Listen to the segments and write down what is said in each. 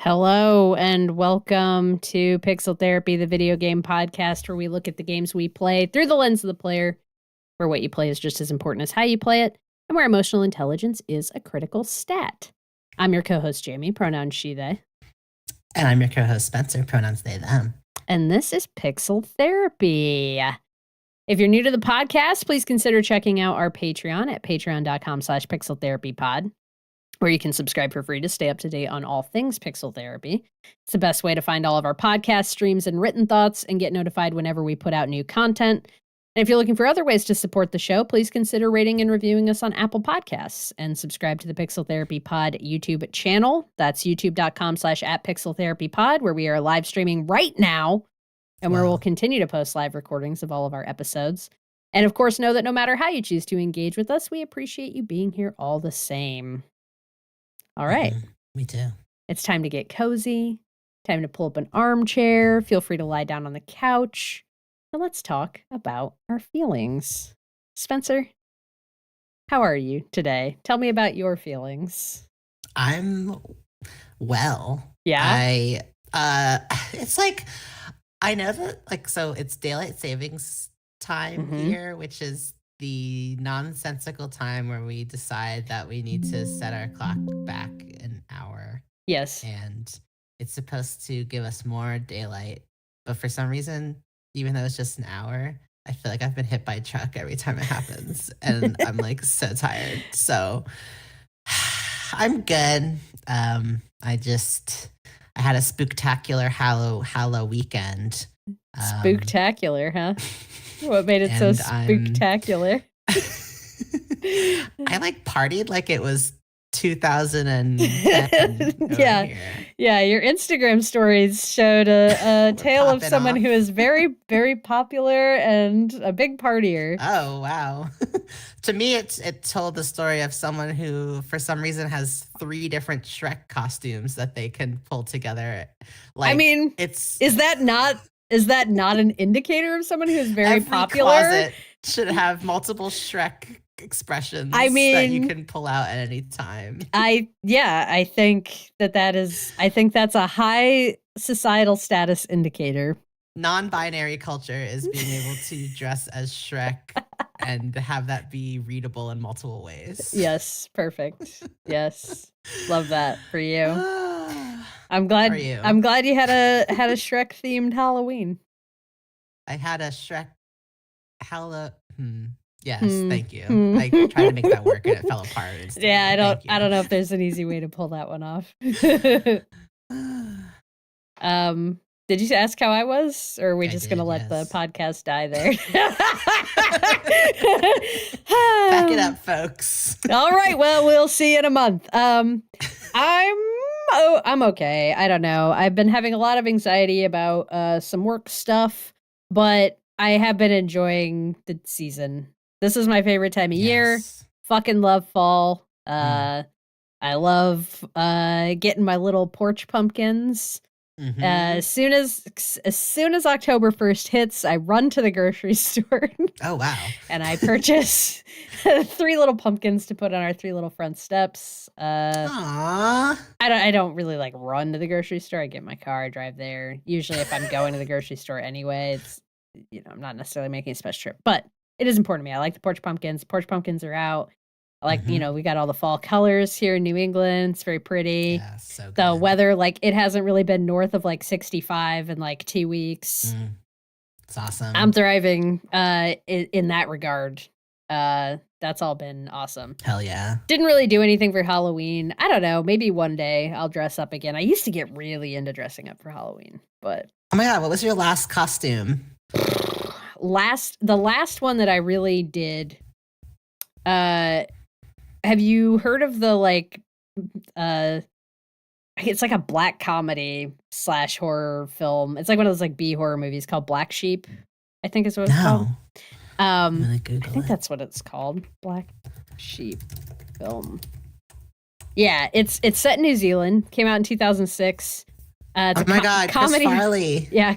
Hello and welcome to Pixel Therapy, the video game podcast where we look at the games we play through the lens of the player, where what you play is just as important as how you play it, and where emotional intelligence is a critical stat. I'm your co-host, Jamie, pronouns she, they. And I'm your co-host, Spencer, pronouns they, them. And this is Pixel Therapy. If you're new to the podcast, please consider checking out our Patreon at patreon.com/pixeltherapypod, where you can subscribe for free to stay up to date on all things Pixel Therapy. It's the best way to find all of our podcast streams and written thoughts and get notified whenever we put out new content. And if you're looking for other ways to support the show, please consider rating and reviewing us on Apple Podcasts and subscribe to the Pixel Therapy Pod YouTube channel. That's youtube.com/@pixeltherapypod, where we are live streaming right now and where we'll continue to post live recordings of all of our episodes. And of course, know that no matter how you choose to engage with us, we appreciate you being here all the same. All right. Me too. It's time to get cozy, time to pull up an armchair, feel free to lie down on the couch, and let's talk about our feelings. Spencer, how are you today? Tell me about your feelings. I'm well. Yeah? It's like, I know that, so it's daylight savings time here, which is the nonsensical time where we decide that we need to set our clock back an hour. Yes. And it's supposed to give us more daylight. But for some reason, even though it's just an hour, I feel like I've been hit by a truck every time it happens. And I'm like so tired. So I'm good. I had a spooktacular Hallow weekend. Spooktacular, huh? What made it so spooktacular? I partied like it was 2010. Yeah. Here. Yeah, your Instagram stories showed a tale of someone who is very, very popular and a big partier. Oh, wow. To me, it told the story of someone who, for some reason, has 3 different Shrek costumes that they can pull together. Is that not an indicator of someone who's very popular? Closet should have multiple Shrek expressions that you can pull out at any time. I think that's a high societal status indicator. Non-binary culture is being able to dress as Shrek and have that be readable in multiple ways. Yes, perfect. Yes. Love that for you. I'm glad you had a Shrek themed Halloween. I had a Shrek Yes, thank you. I tried to make that work and it fell apart. Yeah, I don't know if there's an easy way to pull that one off. Did you ask how I was, or are we just gonna let the podcast die there? Back it up, folks. All right, well, we'll see you in a month. I'm okay. I don't know. I've been having a lot of anxiety about some work stuff, but I have been enjoying the season. This is my favorite time of year. Fucking love fall. I love getting my little porch pumpkins. As soon as October 1st hits, I run to the grocery store. Oh, wow. And I purchase 3 little pumpkins to put on our 3 little front steps. Aww. I don't really run to the grocery store. I get in my car, I drive there. Usually if I'm going to the grocery store anyway, it's, I'm not necessarily making a special trip, but it is important to me. I like the porch pumpkins. Porch pumpkins are out. I like, we got all the fall colors here in New England. It's very pretty. Yeah, so good. The weather, it hasn't really been north of 65 in 2 weeks. It's awesome. I'm thriving in that regard. That's all been awesome. Hell yeah. Didn't really do anything for Halloween. I don't know. Maybe one day I'll dress up again. I used to get really into dressing up for Halloween, but... Oh my God, what was your last costume? The last one that I really did... have you heard of the it's like a black comedy / horror film. It's like one of those B horror movies called Black Sheep, I think is what it's called. I think that's what it's called. Black Sheep film. Yeah, it's set in New Zealand. Came out in 2006. It's oh my God, comedy. Chris Farley. Yeah,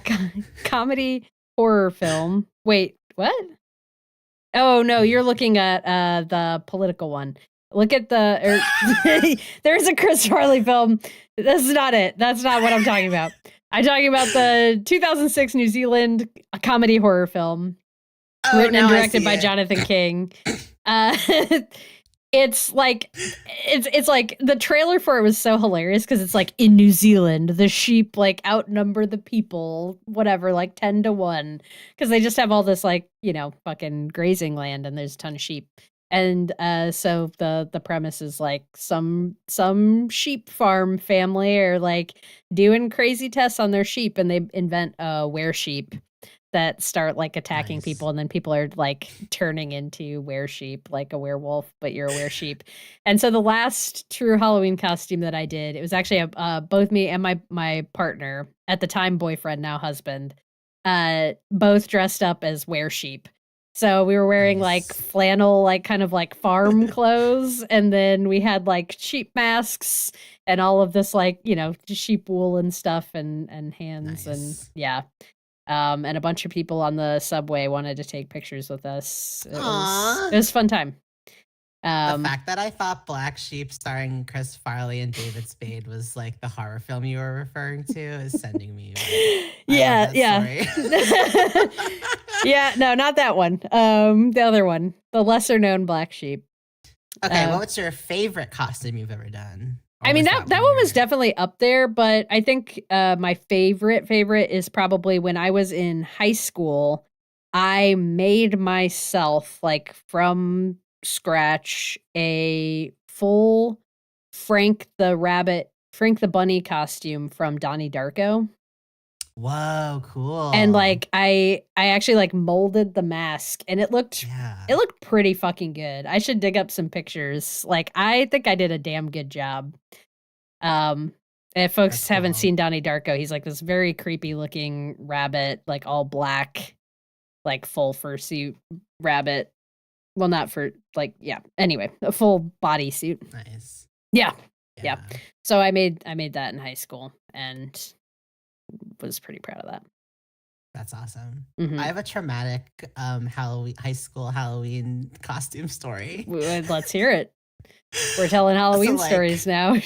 comedy horror film. Wait, what? Oh no, you're looking at the political one. Look at there's a Chris Farley film. This is not it. That's not what I'm talking about. I'm talking about the 2006 New Zealand comedy horror film written and directed by Jonathan King. It's like the trailer for it was so hilarious because it's like in New Zealand, the sheep like outnumber the people, whatever, like 10-1, because they just have all this like, fucking grazing land and there's a ton of sheep. And so the premise is like some sheep farm family are like doing crazy tests on their sheep, and they invent were-sheep that start like attacking people, and then people are like turning into were-sheep, like a werewolf, but you're a were-sheep. And so the last true Halloween costume that I did, it was actually both me and my partner at the time, boyfriend, now husband, both dressed up as were-sheep. So we were wearing like flannel, like kind of like farm clothes, and then we had like sheep masks and all of this like sheep wool and stuff and hands and yeah. And a bunch of people on the subway wanted to take pictures with us. It was a fun time. The fact that I thought Black Sheep starring Chris Farley and David Spade was like the horror film you were referring to is sending me. Yeah. Yeah, no, not that one. The other one, the lesser known Black Sheep. Okay, what's your favorite costume you've ever done? I mean, that one was definitely up there, but I think my favorite is probably when I was in high school. I made myself, like, from scratch, a full Frank the Bunny costume from Donnie Darko. Whoa, cool. And like I actually like molded the mask, and it looked pretty fucking good. I should dig up some pictures. Like, I think I did a damn good job. If folks haven't seen Donnie Darko, he's like this very creepy looking rabbit, like all black, like full fursuit rabbit. Well, not for like, yeah. Anyway, a full bodysuit. Nice. Yeah. So I made that in high school and was pretty proud of that. That's awesome. Mm-hmm. I have a traumatic high school Halloween costume story. Let's hear it. We're telling Halloween stories now.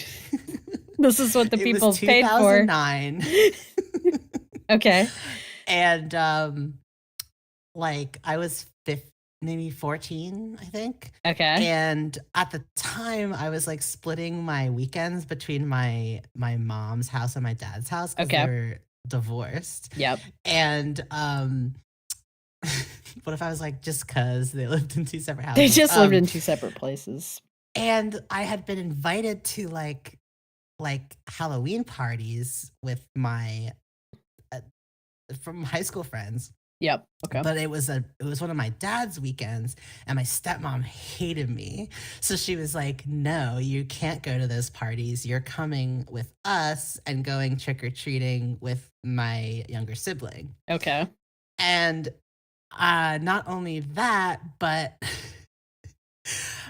This is what the people paid for. 2009. Okay. And I was maybe 14, I think. Okay. And at the time, I was like splitting my weekends between my mom's house and my dad's house because they were divorced. Yep. And what if I was like, just because they lived in two separate houses? They just lived in two separate places. And I had been invited to like Halloween parties with my from high school friends. Yep. Okay. But it was one of my dad's weekends, and my stepmom hated me. So she was like, "No, you can't go to those parties. You're coming with us and going trick-or-treating with my younger sibling." Okay. And not only that, but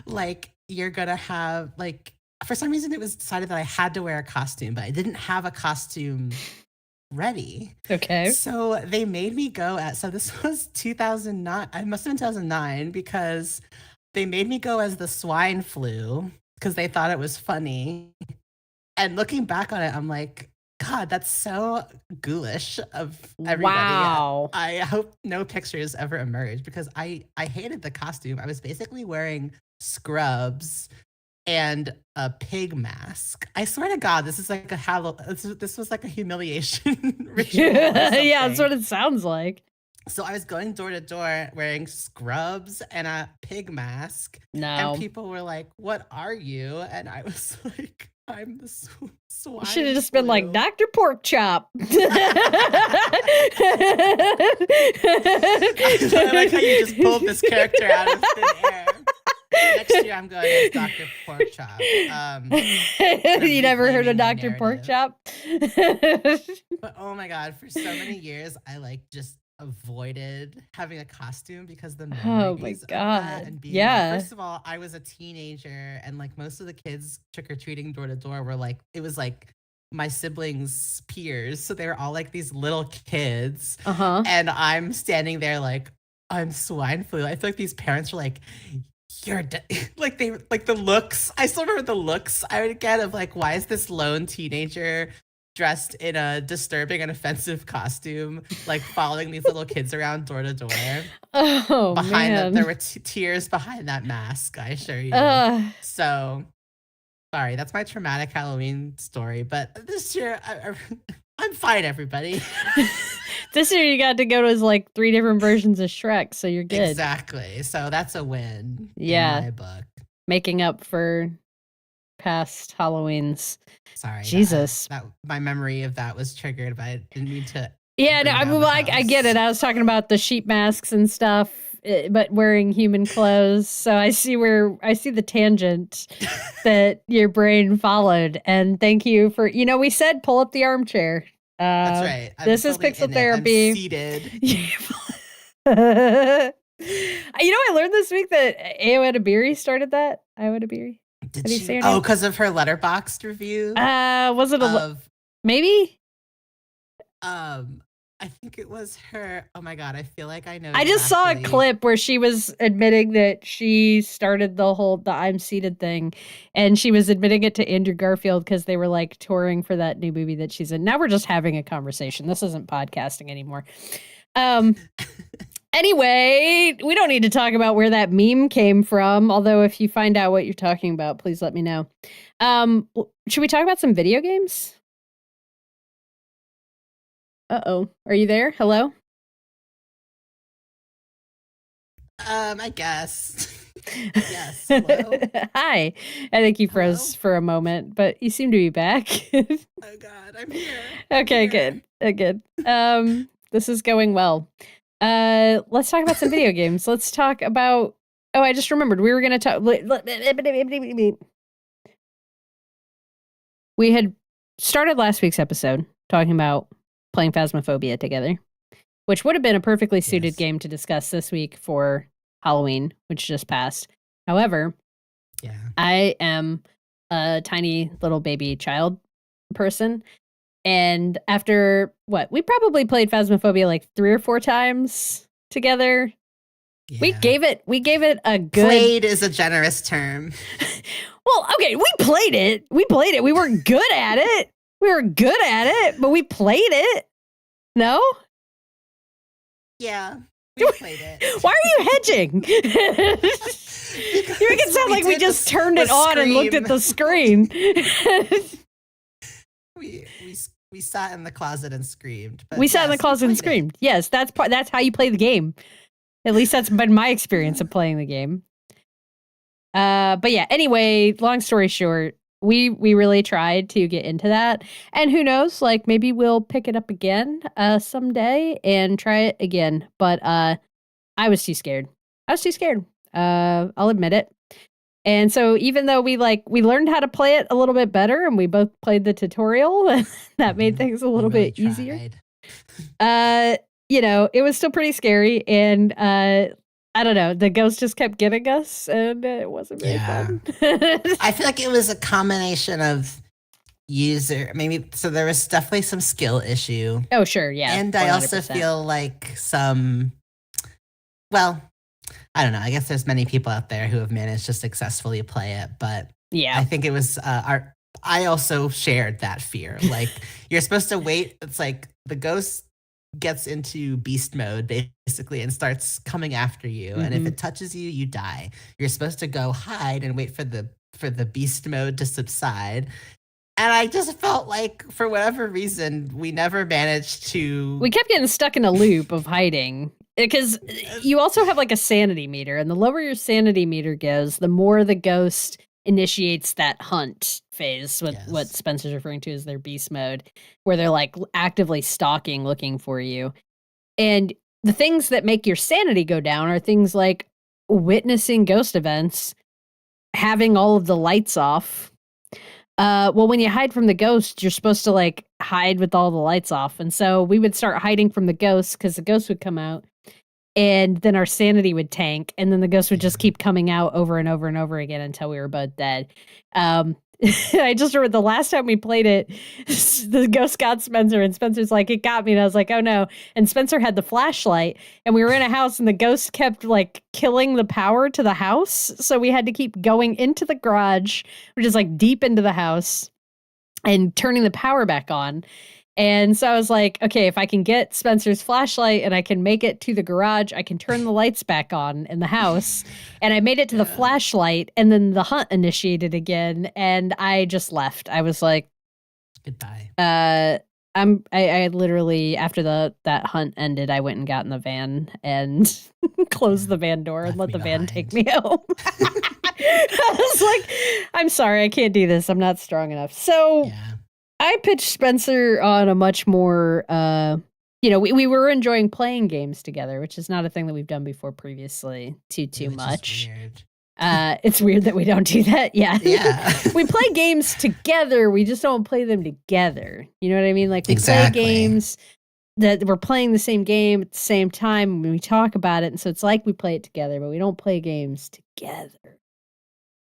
like you're gonna have like, for some reason it was decided that I had to wear a costume, but I didn't have a costume ready. Okay. So they made me go so this was 2009. I must have been 2009 because they made me go as the swine flu because they thought it was funny. And looking back on it, I'm like, God, that's so ghoulish of everybody. Wow. I hope no pictures ever emerge because I hated the costume. I was basically wearing scrubs and a pig mask. I swear to God, this is like this was like a humiliation ritual. Yeah, that's what it sounds like. So I was going door to door wearing scrubs and a pig mask. No. And people were like, "What are you?" And I was like, "I'm the swine." You should have just been like, Dr. Porkchop. I like how you just pulled this character out of thin air. Next year, I'm going as Dr. Porkchop. You never heard of Dr. Porkchop? But oh my God, for so many years, I like just avoided having a costume because the memories of that and being first of all, I was a teenager and like most of the kids trick-or-treating door to door were like, it was like my siblings' peers. So they were all like these little kids. And I'm standing there like, I'm swine flu. I feel like these parents were like, like the looks. I still remember the looks I would get of like, why is this lone teenager dressed in a disturbing and offensive costume, like following these little kids around door to door? Oh man, there were tears behind that mask, I assure you. So sorry, that's my traumatic Halloween story. But this year, I'm fine, everybody. This year you got to go to like 3 different versions of Shrek, so you're good. Exactly. So that's a win in my book. Making up for past Halloweens. Sorry. Jesus. That my memory of that was triggered, but I didn't mean to. Yeah, no, I mean, I get it. I was talking about the sheep masks and stuff, but wearing human clothes. So I see the tangent that your brain followed. And thank you for, we said pull up the armchair. That's right. This is Pixel Therapy. I'm seated. I learned this week that Ayo Edebiri started that. Ayo Edebiri. Did she say her name? Because of her Letterboxd review? Was it maybe? I think it was her. Oh my God, I feel like I know. I just saw a clip where she was admitting that she started the I'm Seated thing, and she was admitting it to Andrew Garfield because they were like touring for that new movie that she's in. Now we're just having a conversation. This isn't podcasting anymore. Anyway, we don't need to talk about where that meme came from, although if you find out what you're talking about, please let me know. Should we talk about some video games? Uh-oh. Are you there? Hello? I guess. Yes. Hello? Hi. I think you froze for a moment, but you seem to be back. Oh God, I'm here. Okay, good. Good. This is going well. Let's talk about some video games. Let's talk about... Oh, I just remembered. We were going to talk... We had started last week's episode talking about playing Phasmophobia together, which would have been a perfectly suited game to discuss this week for Halloween, which just passed. However, I am a tiny little baby child person, and after we probably played Phasmophobia like 3 or 4 times together. Yeah. We gave it a good... Played is a generous term. Well, okay, we played it. We weren't good at it. We were good at it, but we played it. No? Yeah, we played it. Why are you hedging? You make it sound like we just turned it on and looked at the screen. We sat in the closet and screamed. We sat in the closet and screamed. Yes, that's how you play the game. At least that's been my experience of playing the game. But yeah, anyway, long story short, we really tried to get into that, and who knows, like maybe we'll pick it up again someday and try it again. But I was too scared. I'll admit it. And so even though we learned how to play it a little bit better, and we both played the tutorial, and that made things a little bit easier. It was still pretty scary, and I don't know. The ghost just kept getting us, and it wasn't very fun. I feel like it was a combination of so there was definitely some skill issue. Oh, sure, yeah. And 100%. I also feel like I don't know. I guess there's many people out there who have managed to successfully play it, but I think it was I also shared that fear. Like, you're supposed to wait. It's like the ghost gets into beast mode basically and starts coming after you, and if it touches you, you die. You're supposed to go hide and wait for the beast mode to subside, and I just felt like for whatever reason we never managed to. We kept getting stuck in a loop of hiding because you also have like a sanity meter, and the lower your sanity meter goes, the more the ghost initiates that hunt phase, what Spencer's referring to as their beast mode, where they're like actively stalking, looking for you. And the things that make your sanity go down are things like witnessing ghost events, having all of the lights off. When you hide from the ghost, you're supposed to like hide with all the lights off. And so we would start hiding from the ghost because the ghost would come out, and then our sanity would tank, and then the ghost would just keep coming out over and over and over again until we were both dead. I just remember the last time we played it, the ghost got Spencer, and Spencer's like, it got me. And I was like, oh no. And Spencer had the flashlight, and we were in a house, and the ghost kept like killing the power to the house. So we had to keep going into the garage, which is like deep into the house, and turning the power back on. And so I was like, okay, if I can get Spencer's flashlight and I can make it to the garage, I can turn the lights back on in the house. And I made it to the flashlight, and then the hunt initiated again, and I just left. I was like, goodbye. I literally, after that hunt ended, I went and got in the van and closed the van door and let the van take me home. I was like, I'm sorry, I can't do this. I'm not strong enough. So I pitched Spencer on a much more, we were enjoying playing games together, which is not a thing that we've done before previously too much. Weird. It's weird that we don't do that. Yeah. Yeah. We play games together. We just don't play them together. You know what I mean? Like we play games that we're playing the same game at the same time when we talk about it. And so it's like we play it together, but we don't play games together.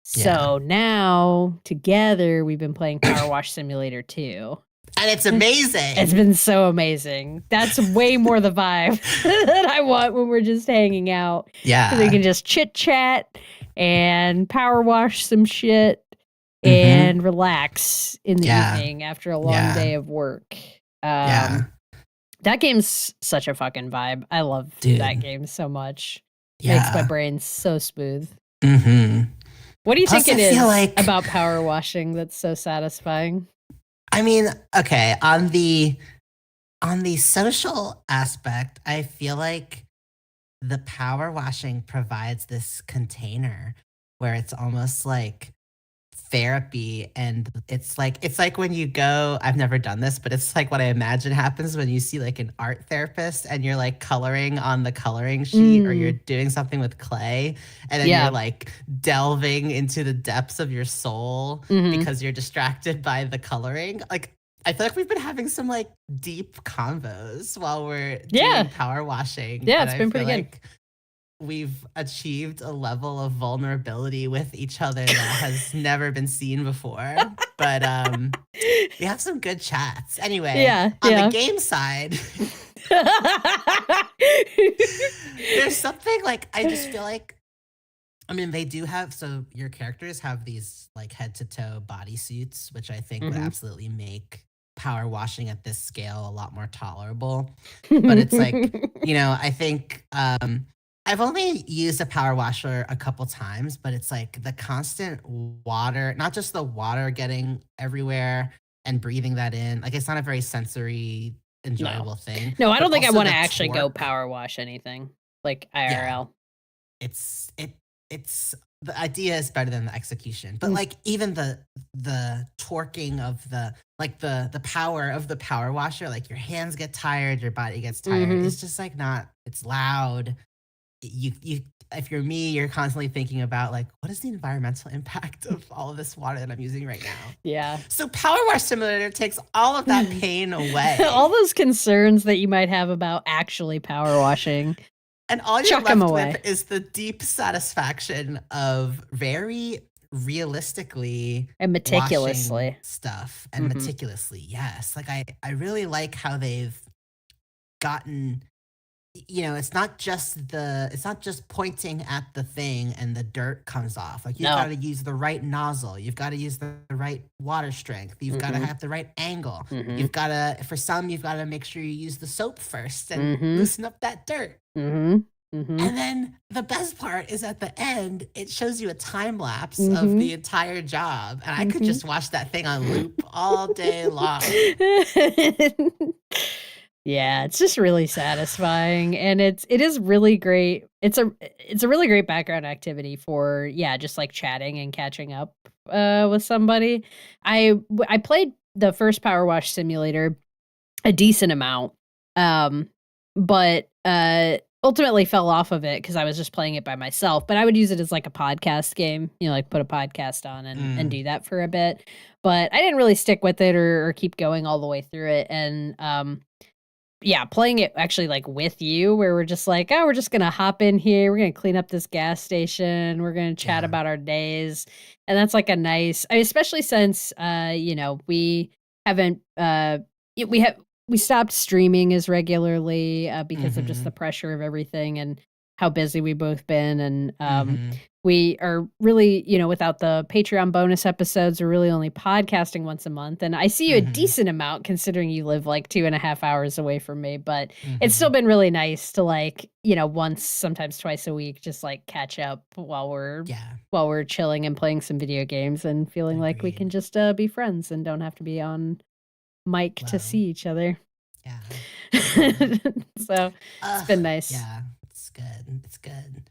So now together we've been playing Power Wash Simulator 2. And it's amazing. It's been so amazing. That's way more the vibe that I want when we're just hanging out. Yeah. So we can just chit chat and power wash some shit and relax in the evening after a long day of work. That game's such a fucking vibe. I love that game so much. Makes my brain so smooth. Mm-hmm. What do you think it is about power washing that's so satisfying? I mean, okay, on the social aspect, I feel like the power washing provides this container where it's almost like therapy, and it's like when you go, I've never done this, but it's like what I imagine happens when you see like an art therapist and you're like coloring on the coloring sheet or you're doing something with clay, and then you're like delving into the depths of your soul because you're distracted by the coloring. Like I feel like we've been having some like deep convos while we're doing power washing. Yeah, it's been pretty good. We've achieved a level of vulnerability with each other that has never been seen before. But we have some good chats. Anyway, on the game side, there's something like, I just feel like, I mean, they do have, so your characters have these like head to toe bodysuits, which I think would absolutely make power washing at this scale a lot more tolerable. But it's like, I think, I've only used a power washer a couple times, but it's like the constant water, not just the water getting everywhere and breathing that in. Like it's not a very sensory, enjoyable thing. No, I don't think I want to actually go power wash anything like IRL. Yeah. It's the idea is better than the execution, but like even the torquing of the power of the power washer, like your hands get tired, your body gets tired. It's just like it's loud. You if you're me, you're constantly thinking about like, what is the environmental impact of all of this water that I'm using right now? Yeah. So Power Wash Simulator takes all of that pain away. All those concerns that you might have about actually power washing. And all you're left with is the deep satisfaction of very realistically and meticulously stuff and meticulously. Yes. Like I really like how they've gotten, it's not just pointing at the thing and the dirt comes off. Like you've got to use the right nozzle. You've got to use the right water strength. You've got to have the right angle. You've got to make sure you use the soap first and loosen up that dirt. And then the best part is at the end, it shows you a time lapse of the entire job. And I could just watch that thing on loop all day long. Yeah, it's just really satisfying, and it is really great. It's a really great background activity for just like chatting and catching up with somebody. I played the first Power Wash Simulator a decent amount, but ultimately fell off of it because I was just playing it by myself. But I would use it as like a podcast game, like put a podcast on and do that for a bit. But I didn't really stick with it or keep going all the way through it, and playing it actually like with you, where we're just like, oh, we're just gonna hop in here, we're gonna clean up this gas station, we're gonna chat about our days, and that's like a nice, especially since we haven't we stopped streaming as regularly because of just the pressure of everything and how busy we've both been, and we are really, without the Patreon bonus episodes, we're really only podcasting once a month. And I see you a decent amount considering you live like 2.5 hours away from me. But it's still been really nice to like, once, sometimes twice a week, just like catch up while we're chilling and playing some video games and feeling like we can just be friends and don't have to be on mic to see each other. Yeah. So it's been nice. Yeah, it's good. It's good.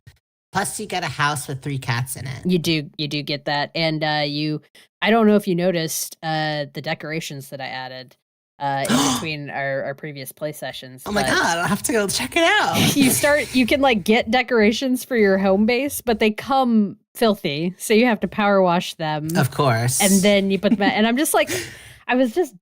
Plus, you get a house with 3 cats in it. You do get that, and I don't know if you noticed the decorations that I added in between our previous play sessions. Oh my god! I'll have to go check it out. You can like get decorations for your home base, but they come filthy, so you have to power wash them. Of course. And then you put them. And I'm just like, I was just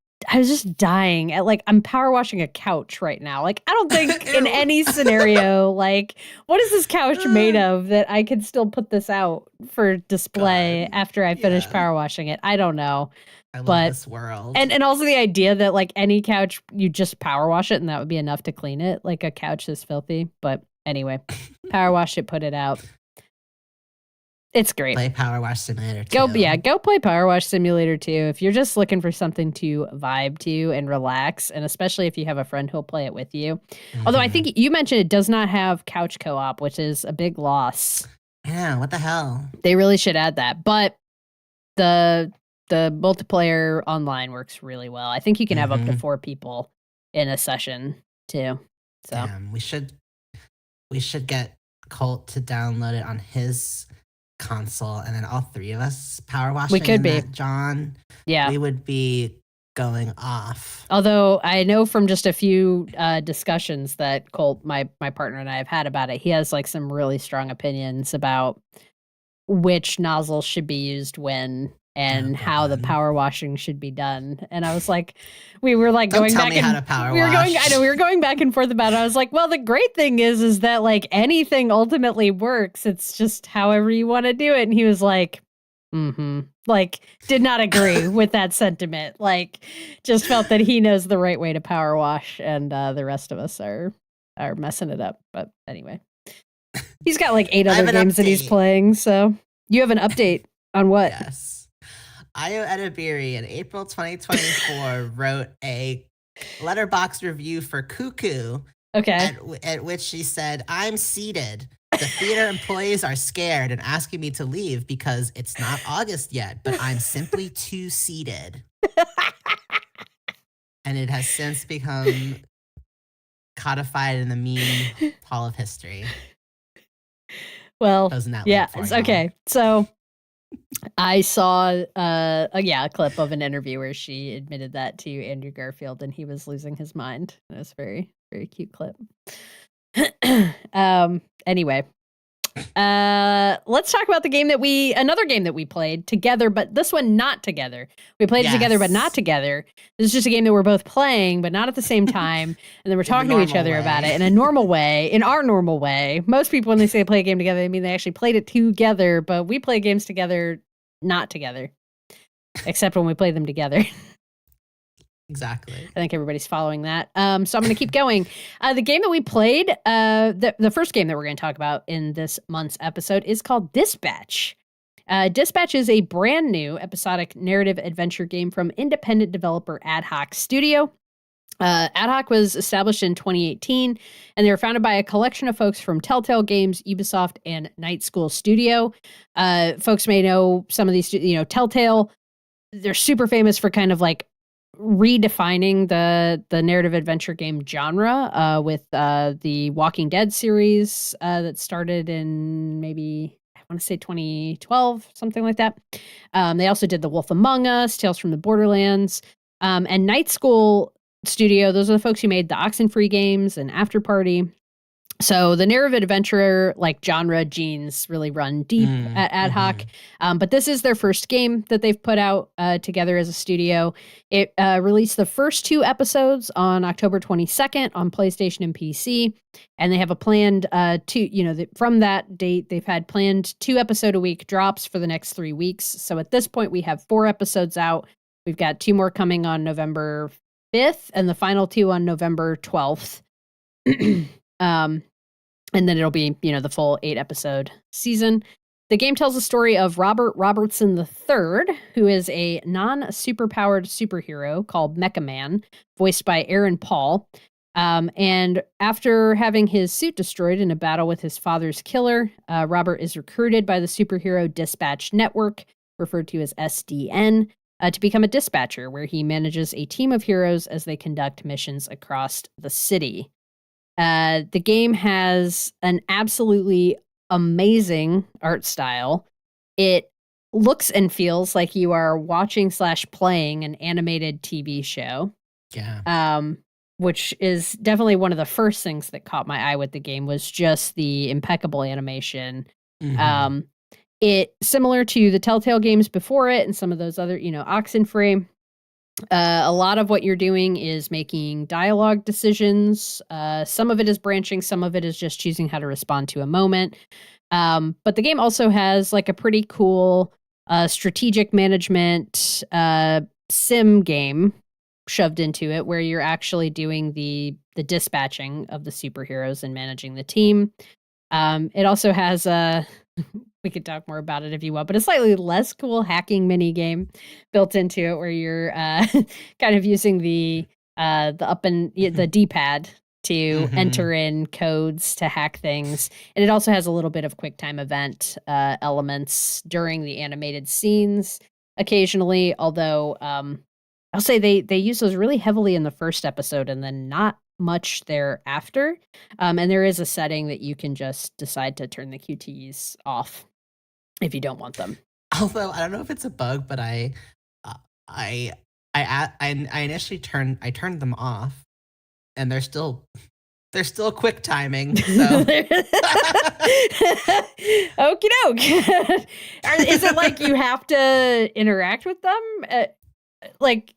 dying at like, I'm power washing a couch right now. Like, I don't think in any scenario, like, what is this couch made of that I could still put this out for display after I finish power washing it? I don't know. I love this world. And also the idea that like any couch, you just power wash it and that would be enough to clean it. Like a couch is filthy. But anyway, power wash it, put it out. It's great. Play Power Wash Simulator 2. Go play Power Wash Simulator 2 if you're just looking for something to vibe to and relax, and especially if you have a friend who'll play it with you. Although I think you mentioned it does not have couch co-op, which is a big loss. Yeah, what the hell? They really should add that. But the multiplayer online works really well. I think you can have up to 4 people in a session too. So damn, we should get Colt to download it on his console, and then all 3 of us power washing. We could be John. Yeah, we would be going off. Although I know from just a few discussions that Colt, my partner, and I have had about it, he has like some really strong opinions about which nozzles should be used when and how the power washing should be done. And I was like, we were like going back and we were going back and forth about it. I was like, well, the great thing is that like anything ultimately works. It's just however you want to do it. And he was like, like did not agree with that sentiment. Like just felt that he knows the right way to power wash, and the rest of us are messing it up. But anyway, he's got like 8 other games that he's playing. So you have an update on what? Yes. Ayo Edibiri in April 2024 wrote a letterbox review for Cuckoo. Okay. At which she said, "I'm seated. The theater employees are scared and asking me to leave because it's not August yet, but I'm simply too seated." And it has since become codified in the meme hall of history. Well, yeah, okay. So I saw a clip of an interview where she admitted that to Andrew Garfield, and he was losing his mind. It was a very, very cute clip. Anyway, let's talk about another game that we played together, but this one not together. We played it together, but not together. This is just a game that we're both playing, but not at the same time. And then we're talking to each other about it in a normal way, in our normal way. Most people, when they say play a game together, they mean they actually played it together, but we play games together, not together, except when we play them together. Exactly. I think everybody's following that. So I'm going to keep going. The game that we played, the first game that we're going to talk about in this month's episode is called Dispatch. Dispatch is a brand new episodic narrative adventure game from independent developer AdHoc Studio. AdHoc was established in 2018, and they were founded by a collection of folks from Telltale Games, Ubisoft, and Night School Studio. Folks may know some of these, Telltale, they're super famous for kind of like redefining the narrative adventure game genre with the Walking Dead series that started in maybe, I want to say 2012, something like that. They also did The Wolf Among Us, Tales from the Borderlands, and Night School Studio. Those are the folks who made the Oxenfree games and After Party. So the narrative adventure, like genre genes, really run deep at AdHoc. But this is their first game that they've put out together as a studio. It released the first 2 episodes on October 22nd on PlayStation and PC. And they have a planned from that date, they've had planned 2 episode a week drops for the next 3 weeks. So at this point, we have 4 episodes out. We've got 2 more coming on November 5th and the final 2 on November 12th. And then it'll be, the full 8 episode season. The game tells the story of Robert Robertson III, who is a non-superpowered superhero called Mecha Man, voiced by Aaron Paul. And after having his suit destroyed in a battle with his father's killer, Robert is recruited by the Superhero Dispatch Network, referred to as SDN, to become a dispatcher, where he manages a team of heroes as they conduct missions across the city. The game has an absolutely amazing art style. It looks and feels like you are watching / playing an animated TV show. Yeah. Which is definitely one of the first things that caught my eye with the game was just the impeccable animation. It similar to the Telltale games before it and some of those other, Oxenfree. A lot of what you're doing is making dialogue decisions. Some of it is branching, some of it is just choosing how to respond to a moment. But the game also has like a pretty cool strategic management sim game shoved into it, where you're actually doing the dispatching of the superheroes and managing the team. It also has we could talk more about it if you want, but a slightly less cool hacking mini game built into it, where you're kind of using the up and the D-pad to enter in codes to hack things. And it also has a little bit of QuickTime event elements during the animated scenes occasionally, although I'll say they use those really heavily in the first episode and then not much thereafter. And there is a setting that you can just decide to turn the QTEs off if you don't want them. Although I don't know if it's a bug, but I initially turned them off, and they're still quick timing. So okie doke. Is it like you have to interact with them? Like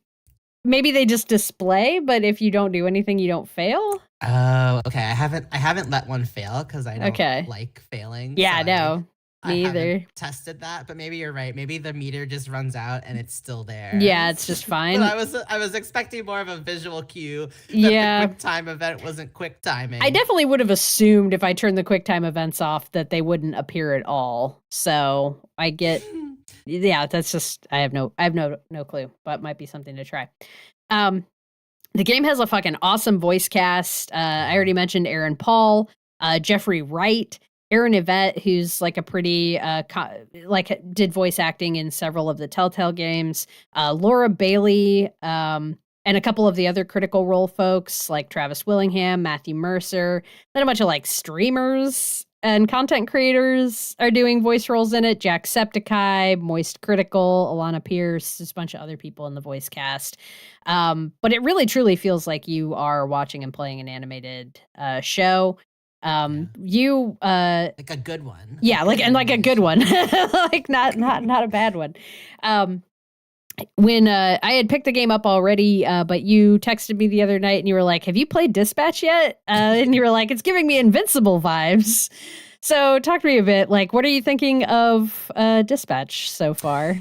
maybe they just display, but if you don't do anything, you don't fail. Oh, okay. I haven't let one fail because I don't like failing. Yeah, so no. Me either. Tested that, but maybe you're right. Maybe the meter just runs out and it's still there. Yeah, it's just fine. But I was expecting more of a visual cue that the quick time event wasn't quick timing. I definitely would have assumed if I turned the quick time events off that they wouldn't appear at all. So I get that's just I have no clue, but might be something to try. The game has a fucking awesome voice cast. I already mentioned Aaron Paul, Jeffrey Wright, Aaron Yvette, who's like a pretty did voice acting in several of the Telltale games, Laura Bailey, and a couple of the other Critical Role folks like Travis Willingham, Matthew Mercer, then a bunch of like streamers and content creators are doing voice roles in it. Jacksepticeye, Moist Critical, Alana Pierce, just a bunch of other people in the voice cast. But it really truly feels like you are watching and playing an animated show. You like a good one. Yeah, like a good one. Like not a bad one. When I had picked the game up already, but you texted me the other night and you were like, "Have you played Dispatch yet?" And you were like, "It's giving me Invincible vibes." So talk to me a bit. Like, what are you thinking of Dispatch so far?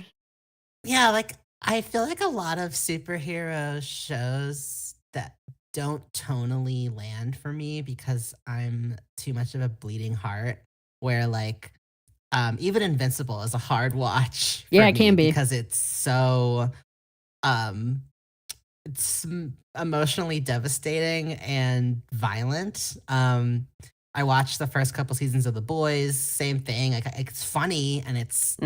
Yeah, like I feel like a lot of superhero shows that don't tonally land for me because I'm too much of a bleeding heart, where like even Invincible is a hard watch for Yeah, it me can be. because it's so it's emotionally devastating and violent. I watched the first couple seasons of The Boys, same thing. Like it's funny and it's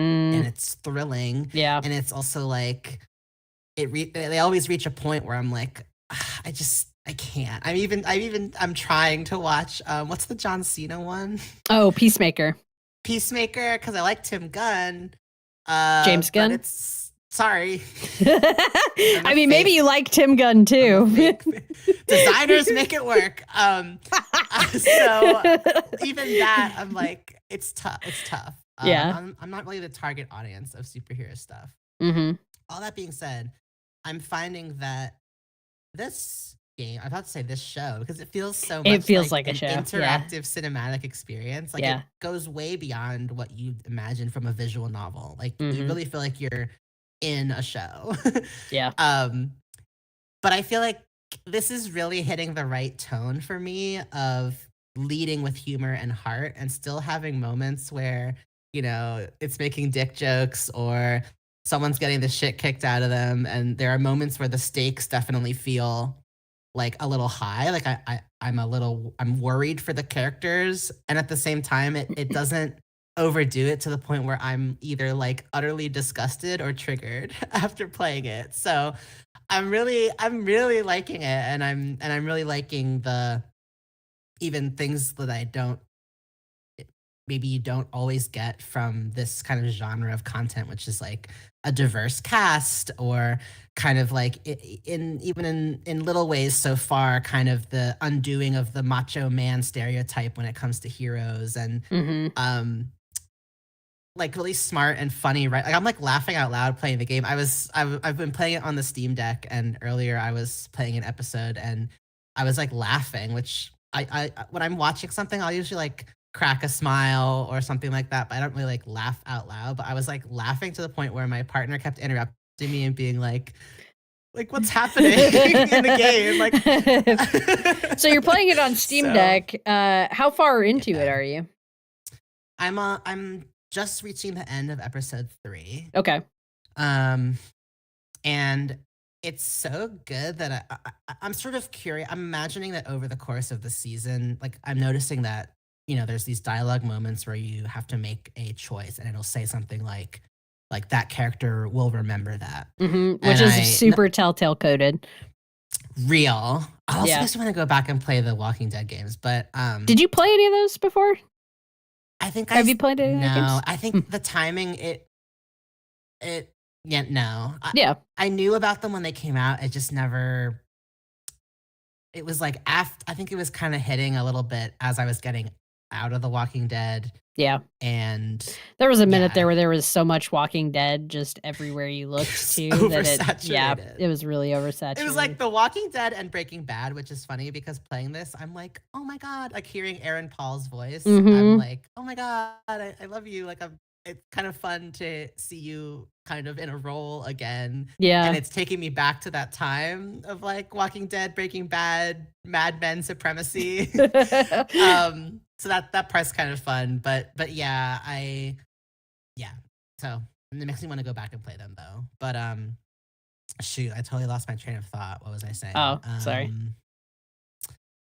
thrilling. Yeah. And it's also like they always reach a point where I'm like, I can't. I'm trying to watch what's the John Cena one? Oh, Peacemaker, because I like Tim Gunn. James Gunn. It's sorry. I mean, maybe you like Tim Gunn too. Designers make it work. So even that, I'm like, it's tough. It's tough. Yeah. I'm not really the target audience of superhero stuff. Mm-hmm. All that being said, I'm finding that this game, I'm about to say this show, because it feels so It much feels like like a an show. Yeah. interactive cinematic experience. Like Yeah. it goes way beyond what you imagine from a visual novel. Like you Mhm. really feel like you're in a show. Yeah. But I feel like this is really hitting the right tone for me of leading with humor and heart and still having moments where, you know, it's making dick jokes or someone's getting the shit kicked out of them. And there are moments where the stakes definitely feel like a little high. Like I'm worried for the characters. And at the same time, it doesn't overdo it to the point where I'm either like utterly disgusted or triggered after playing it. So I'm really liking it, and I'm really liking the even things that I don't maybe you don't always get from this kind of genre of content, which is like a diverse cast or kind of like in even in little ways so far, kind of the undoing of the macho man stereotype when it comes to heroes and Mhm. like really smart and funny, right? Like I'm like laughing out loud playing the game. I've been playing it on the Steam Deck, and earlier I was playing an episode, and I was like laughing, which I when I'm watching something, I'll usually like crack a smile or something like that, but I don't really like laugh out loud. But I was like laughing to the point where my partner kept interrupting me and being like what's happening in the game? Like, So you're playing it on Steam So, Deck. How far into it yeah. are you? I'm just reaching the end of episode 3. Okay. Um, and it's so good that I'm sort of curious. I'm imagining that over the course of the season, like I'm noticing that, you know, there's these dialogue moments where you have to make a choice and it'll say something like that character will remember that. Which And is super Telltale coded. Real. I also Yeah. just want to go back and play the Walking Dead games, but Did you play any of those before? I think Have you played any of those no. games? I think the timing yeah, no. Yeah. I knew about them when they came out. It just never. It was like after. I think it was kind of hitting a little bit as I was getting out of The Walking Dead, Yeah. and There was a minute there yeah. where there was so much Walking Dead just everywhere you looked to that it was really oversaturated. It was like The Walking Dead and Breaking Bad, which is funny because playing this, I'm like, oh my god, like hearing Aaron Paul's voice, I'm like, oh my god, I love you. Like it's kind of fun to see you kind of in a role again. Yeah. And it's taking me back to that time of like Walking Dead, Breaking Bad, Mad Men supremacy. So that part's kind of fun. But yeah, so it makes me want to go back and play them though. But shoot, I totally lost my train of thought. What was I saying? Oh, sorry.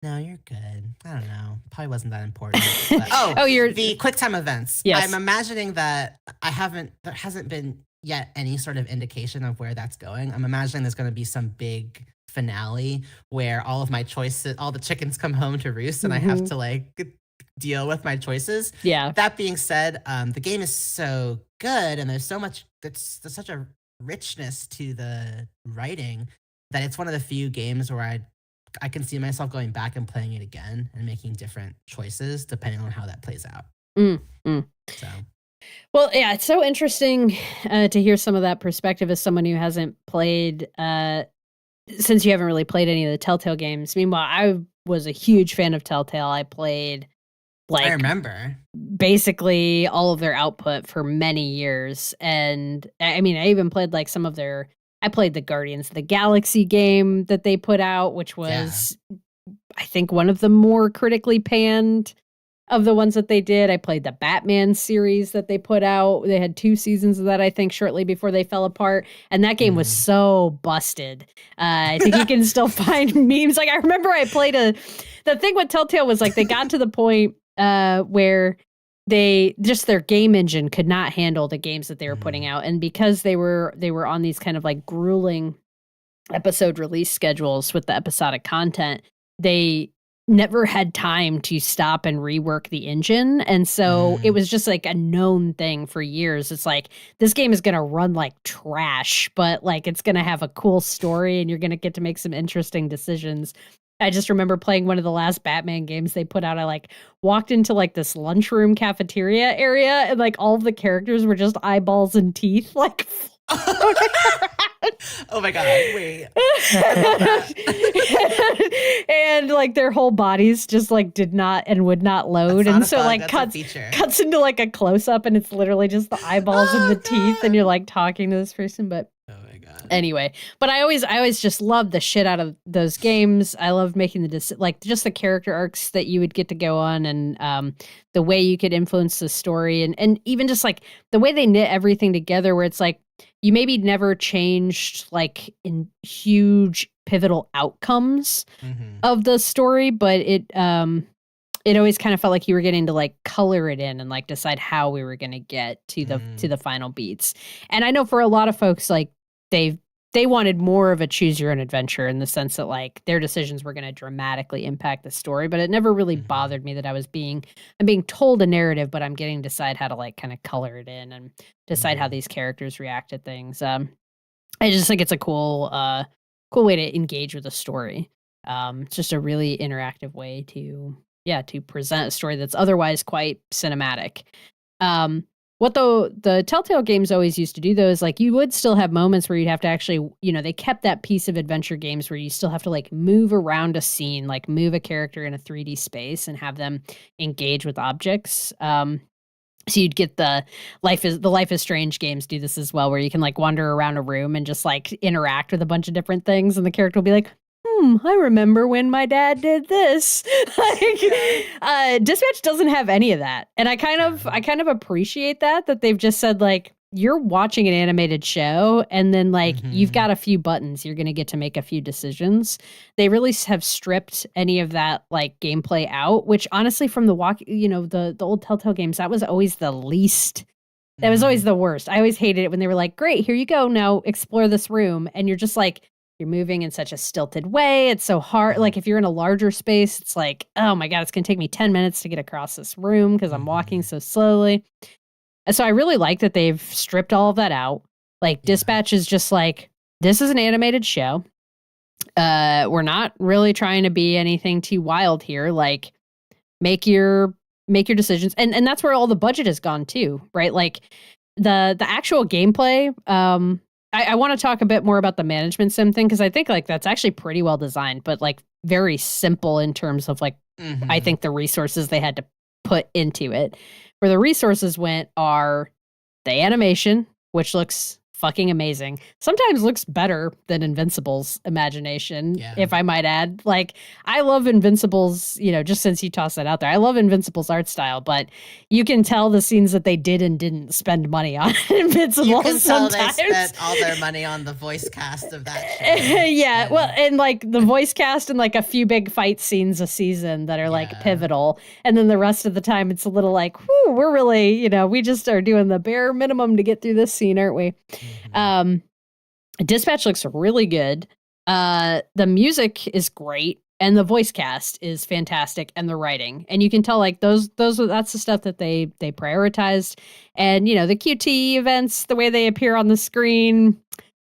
No, you're good. I don't know. Probably wasn't that important. But, you're the QuickTime events. Yes. I'm imagining that there hasn't been yet any sort of indication of where that's going. I'm imagining there's going to be some big finale where all of my choices, all the chickens come home to roost and I have to like deal with my choices. Yeah. That being said, the game is so good and there's such a richness to the writing that it's one of the few games where I can see myself going back and playing it again and making different choices depending on how that plays out. So. Well, yeah, it's so interesting to hear some of that perspective as someone who hasn't played, since you haven't really played any of the Telltale games. Meanwhile, I was a huge fan of Telltale. I played I remember basically all of their output for many years. And I mean, I even played like I played the Guardians of the Galaxy game that they put out, which was, I think, one of the more critically panned of the ones that they did. I played the Batman series that they put out. They had 2 seasons of that, I think, shortly before they fell apart. And that game was so busted. I think you can still find memes. Like, I remember I played the thing with Telltale was like they got to the point where their game engine could not handle the games that they were putting out. And because they were on these kind of like grueling episode release schedules with the episodic content, they never had time to stop and rework the engine. And so it was just like a known thing for years. It's like, this game is going to run like trash, but like it's going to have a cool story and you're going to get to make some interesting decisions. I just remember playing one of the last Batman games they put out. I like walked into like this lunchroom cafeteria area, and like all of the characters were just eyeballs and teeth, like. Oh my god, wait. I And like their whole bodies just like did not and would not load. And so like cuts into like a close up, and it's literally just the eyeballs and the teeth, and you're like talking to this person. But anyway, but I always just loved the shit out of those games. I loved making like just the character arcs that you would get to go on, and the way you could influence the story, and even just like the way they knit everything together, where it's like you maybe never changed like in huge pivotal outcomes of the story, but it always kind of felt like you were getting to like color it in and like decide how we were going to get to the final beats. And I know for a lot of folks, like they wanted more of a choose your own adventure, in the sense that like their decisions were going to dramatically impact the story, but it never really bothered me that I'm being told a narrative, but I'm getting to decide how to like kind of color it in and decide how these characters react to things. I just think it's a cool way to engage with a story. It's just a really interactive way to present a story that's otherwise quite cinematic. What the Telltale games always used to do, though, is like you would still have moments where you'd have to actually, they kept that piece of adventure games where you still have to like move around a scene, like move a character in a 3D space and have them engage with objects. So you'd get the Life is Strange games do this as well, where you can like wander around a room and just like interact with a bunch of different things, and the character will be like, I remember when my dad did this. Dispatch doesn't have any of that. And I kind of appreciate that they've just said like, you're watching an animated show, and then like you've got a few buttons, you're going to get to make a few decisions. They really have stripped any of that like gameplay out, which honestly from the old Telltale games, that was always the least. That was always the worst. I always hated it when they were like, great, here you go. Now explore this room. And you're just like, you're moving in such a stilted way. It's so hard. Like if you're in a larger space, it's like, oh my God, it's going to take me 10 minutes to get across this room because I'm walking so slowly. And so I really like that they've stripped all of that out. Like Dispatch is just like, this is an animated show. We're not really trying to be anything too wild here. Like make your decisions. And that's where all the budget has gone too, right? Like the actual gameplay, I want to talk a bit more about the management sim thing, because I think like that's actually pretty well designed, but like very simple in terms of like, I think the resources they had to put into it. Where the resources went are the animation, which looks fucking amazing. Sometimes looks better than Invincible's imagination, if I might add. Like, I love Invincible's, just since you tossed that out there, I love Invincible's art style, but you can tell the scenes that they did and didn't spend money on Invincible. You can tell they spent all their money on the voice cast of that show. Well, and like the voice cast and like a few big fight scenes a season that are like pivotal. And then the rest of the time it's a little like, whew, we're really, we just are doing the bare minimum to get through this scene, aren't we? Dispatch looks really good. The music is great, and the voice cast is fantastic, and the writing. And you can tell like that's the stuff that they prioritized. And the QT events, the way they appear on the screen,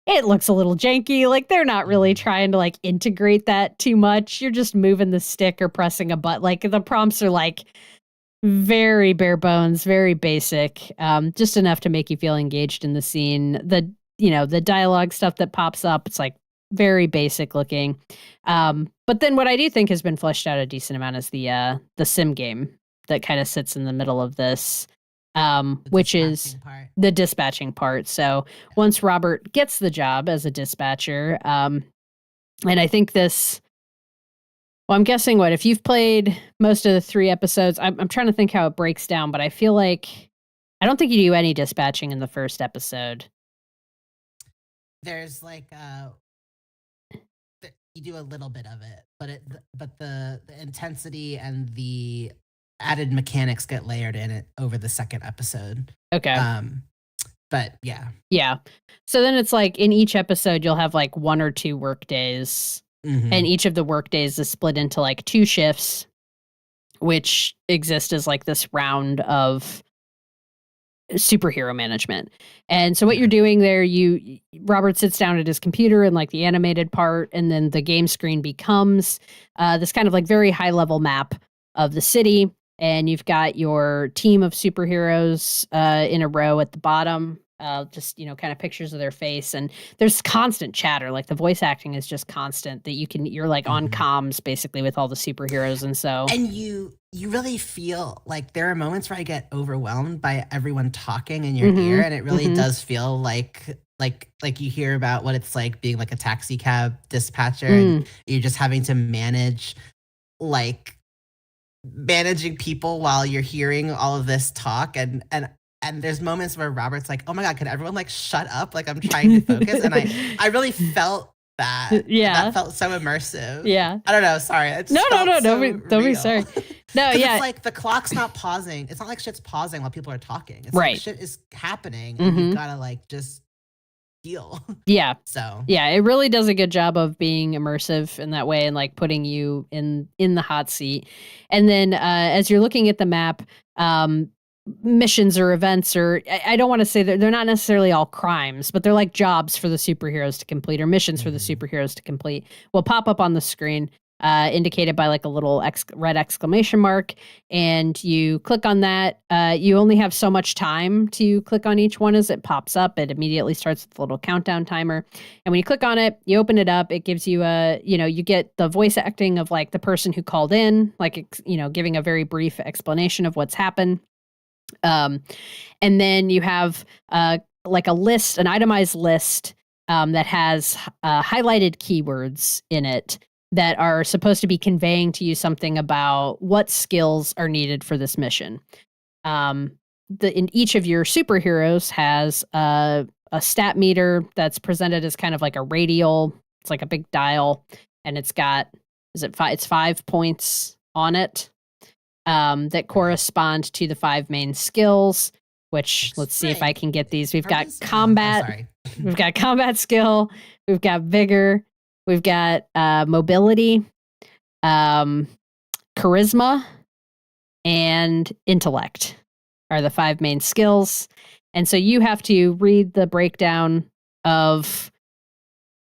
it looks a little janky. Like they're not really trying to like integrate that too much. You're just moving the stick or pressing a button. Like the prompts are like very bare bones, very basic, just enough to make you feel engaged in the scene. The dialogue stuff that pops up, it's like very basic looking. But then what I do think has been fleshed out a decent amount is the sim game that kind of sits in the middle of this, which is the dispatching part. So once Robert gets the job as a dispatcher, and I think this. Well, I'm guessing if you've played most of the 3 episodes, I'm trying to think how it breaks down, but I feel like I don't think you do any dispatching in the first episode. There's like you do a little bit of it, but the intensity and the added mechanics get layered in it over the second episode. Okay. But yeah. Yeah. So then it's like in each episode you'll have like 1 or 2 work days. And each of the work days is split into like 2 shifts, which exist as like this round of superhero management. And so what you're doing there, Robert sits down at his computer in like the animated part, and then the game screen becomes this kind of like very high level map of the city. And you've got your team of superheroes in a row at the bottom. Just, kind of pictures of their face, and there's constant chatter. Like the voice acting is just constant that you're like on comms basically with all the superheroes. And so, and you really feel like there are moments where I get overwhelmed by everyone talking in your ear. And it really does feel like you hear about what it's like being like a taxi cab dispatcher and you're just having to managing people while you're hearing all of this talk. And there's moments where Robert's like, oh my God, can everyone like shut up? Like I'm trying to focus. And I really felt that. Yeah. That felt so immersive. Yeah. I don't know. Sorry. No. Don't be sorry. No, yeah. It's like the clock's not pausing. It's not like shit's pausing while people are talking. It's right. like shit is happening and you've got to like just deal. Yeah. So. Yeah, it really does a good job of being immersive in that way and like putting you in the hot seat. And then as you're looking at the map, missions or events, or I don't want to say that they're not necessarily all crimes, but they're like jobs for the superheroes to complete or missions for the superheroes to complete will pop up on the screen, indicated by like a little red exclamation mark. And you click on that. You only have so much time to click on each one as it pops up. It immediately starts with a little countdown timer. And when you click on it, you open it up, it gives you you get the voice acting of like the person who called in, like, giving a very brief explanation of what's happened. And then you have like an itemized list that has highlighted keywords in it that are supposed to be conveying to you something about what skills are needed for this mission. In each of your superheroes has a stat meter that's presented as kind of like a radial. It's like a big dial, and it's got it's 5 points on it. That correspond to the 5 main skills, which let's see if I can get these. We've got combat. We've got combat skill. We've got vigor. We've got mobility, charisma, and intellect are the 5 main skills. And so you have to read the breakdown of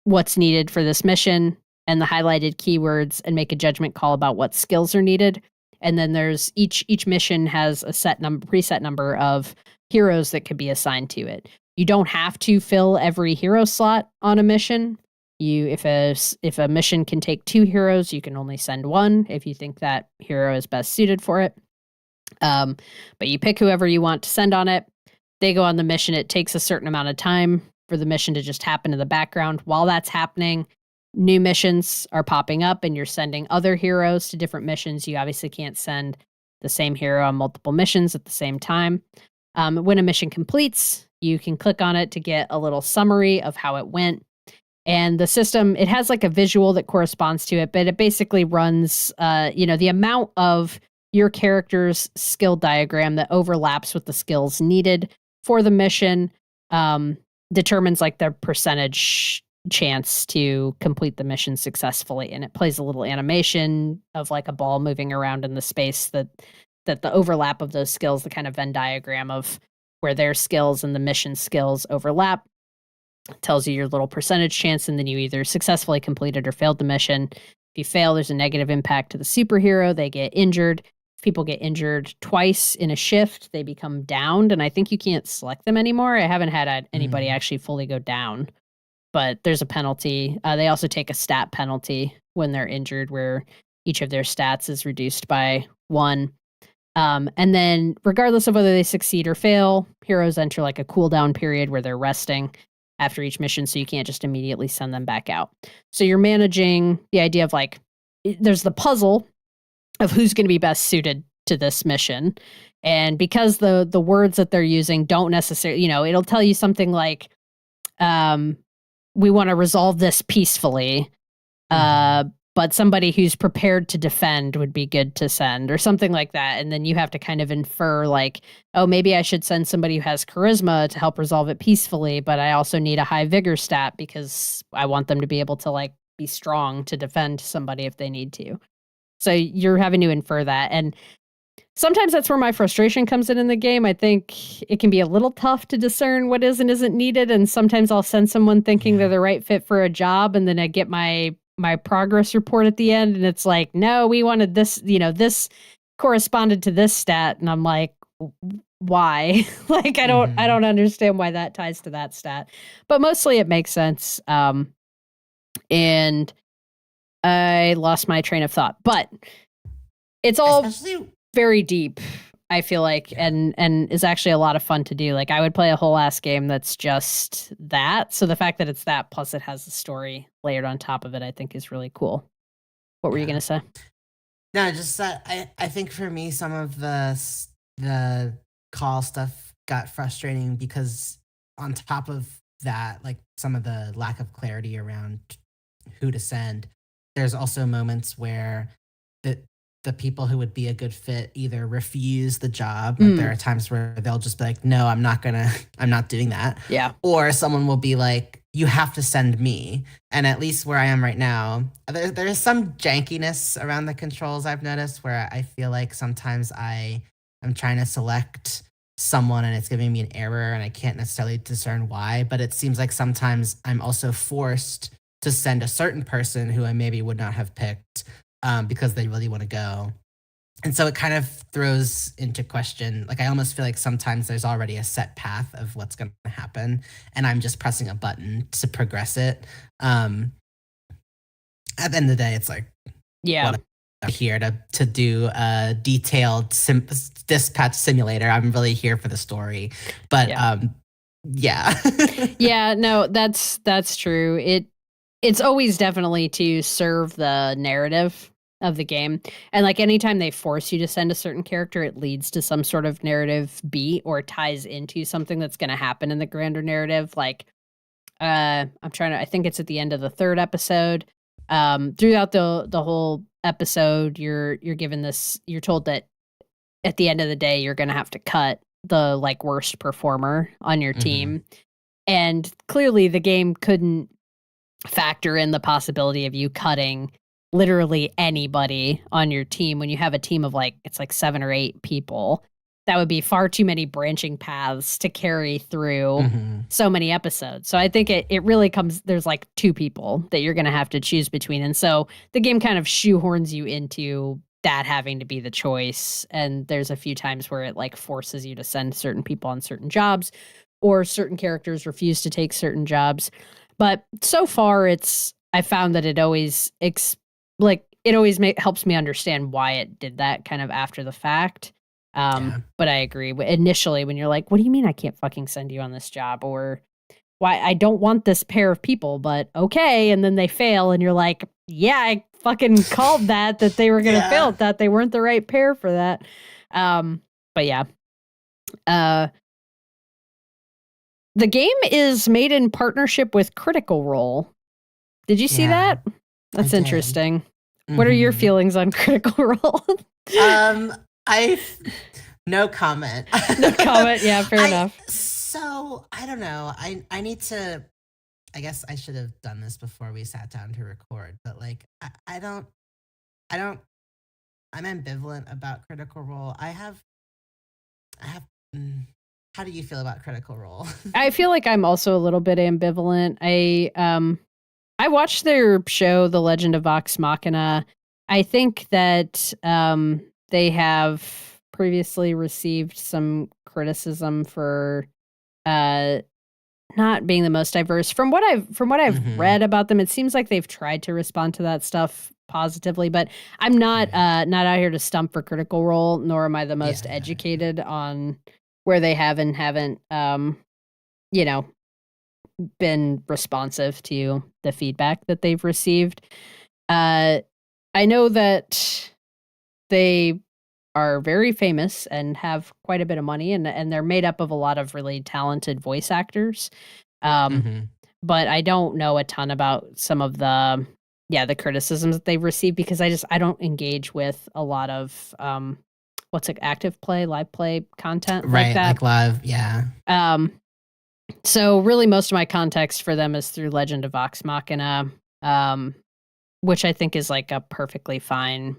what's needed for this mission and the highlighted keywords and make a judgment call about what skills are needed. And then there's each mission has a preset number of heroes that could be assigned to it. You don't have to fill every hero slot on a mission. If a mission can take 2 heroes, you can only send 1 if you think that hero is best suited for it. But you pick whoever you want to send on it. They go on the mission. It takes a certain amount of time for the mission to just happen in the background. While that's happening, new missions are popping up and you're sending other heroes to different missions. You obviously can't send the same hero on multiple missions at the same time. When a mission completes, you can click on it to get a little summary of how it went. And the system, it has like a visual that corresponds to it, but it basically runs, the amount of your character's skill diagram that overlaps with the skills needed for the mission determines like their percentage chance to complete the mission successfully. And it plays a little animation of like a ball moving around in the space that the overlap of those skills, the kind of Venn diagram of where their skills and the mission skills overlap, tells you your little percentage chance, and then you either successfully completed or failed the mission. If you fail, there's a negative impact to the superhero. They get injured. If people get injured twice in a shift, they become downed, and I think you can't select them anymore. I haven't had anybody actually fully go down, but there's a penalty. They also take a stat penalty when they're injured, where each of their stats is reduced by 1. And then regardless of whether they succeed or fail, heroes enter like a cooldown period where they're resting after each mission, so you can't just immediately send them back out. So you're managing the idea of like, there's the puzzle of who's going to be best suited to this mission. And because the words that they're using don't necessarily, it'll tell you something like, we want to resolve this peacefully, but somebody who's prepared to defend would be good to send, or something like that. And then you have to kind of infer like, oh, maybe I should send somebody who has charisma to help resolve it peacefully, but I also need a high vigor stat because I want them to be able to like be strong to defend somebody if they need to. So you're having to infer that. And sometimes that's where my frustration comes in the game. I think it can be a little tough to discern what is and isn't needed. And sometimes I'll send someone thinking they're the right fit for a job. And then I get my progress report at the end and it's like, no, we wanted this, this corresponded to this stat. And I'm like, why? Like, I don't understand why that ties to that stat, but mostly it makes sense. And I lost my train of thought, but it's all very deep, I feel like, and is actually a lot of fun to do. Like, I would play a whole ass game that's just that. So the fact that it's that, plus it has the story layered on top of it, I think is really cool. What were you going to say? No, just that I think for me, some of the call stuff got frustrating because on top of that, like some of the lack of clarity around who to send, there's also moments where the people who would be a good fit either refuse the job. Like there are times where they'll just be like, no, I'm not doing that. Yeah. Or someone will be like, you have to send me. And at least where I am right now, there is some jankiness around the controls I've noticed where I feel like sometimes I'm trying to select someone and it's giving me an error and I can't necessarily discern why. But it seems like sometimes I'm also forced to send a certain person who I maybe would not have picked because they really want to go. And so it kind of throws into question, like I almost feel like sometimes there's already a set path of what's going to happen and I'm just pressing a button to progress it. At the end of the day, it's like, what I'm here to do a detailed dispatch simulator. I'm really here for the story. But yeah, no, that's true. It's always definitely to serve the narrative of the game. And like anytime they force you to send a certain character, it leads to some sort of narrative beat or ties into something that's going to happen in the grander narrative. Like, I think it's at the end of the 3rd episode. Throughout the whole episode, you're given this, you're told that at the end of the day, you're going to have to cut the like worst performer on your team. And clearly the game couldn't factor in the possibility of you cutting literally anybody on your team when you have a team of like, it's like 7 or 8 people. That would be far too many branching paths to carry through so many episodes. So I think it really comes, there's like 2 people that you're going to have to choose between. And so the game kind of shoehorns you into that having to be the choice. And there's a few times where it like forces you to send certain people on certain jobs or certain characters refuse to take certain jobs. But so far I found that it always helps me understand why it did that kind of after the fact. But I agree. Initially, when you're like, what do you mean I can't fucking send you on this job? Or why I don't want this pair of people, but okay. And then they fail and you're like, yeah, I fucking called that they were going to fail at that. They weren't the right pair for that. But yeah. The game is made in partnership with Critical Role. Did you see that? That's interesting. What are your feelings on Critical Role? No comment. No comment. Yeah, fair enough. So I don't know. I need to. I guess I should have done this before we sat down to record. But like, I don't. I'm ambivalent about Critical Role. I have. How do you feel about Critical Role? I feel like I'm also a little bit ambivalent. I watched their show, The Legend of Vox Machina. I think that they have previously received some criticism for not being the most diverse. From what I've read about them, it seems like they've tried to respond to that stuff positively. But I'm not out here to stump for Critical Role, nor am I the most educated on where they have and haven't, been responsive to the feedback that they've received. I know that they are very famous and have quite a bit of money, and they're made up of a lot of really talented voice actors. But I don't know a ton about some of the criticisms that they've received because I don't engage with a lot of active play, live play content like that. Like live, yeah. So really most of my context for them is through Legend of Vox Machina, which I think is like a perfectly fine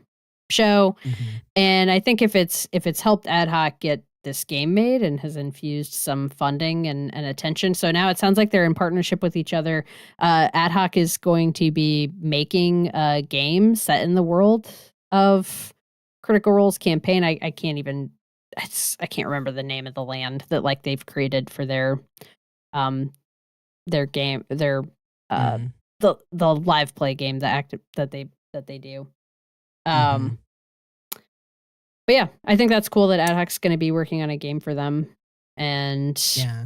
show. Mm-hmm. And I think if it's helped AdHoc get this game made and has infused some funding and attention. So now it sounds like they're in partnership with each other. AdHoc is going to be making a game set in the world of Critical Role's campaign. I can't even I can't remember the name of the land that like they've created for their game, their the live play game, the active that they do. But yeah, I think that's cool that AdHoc's going to be working on a game for them, and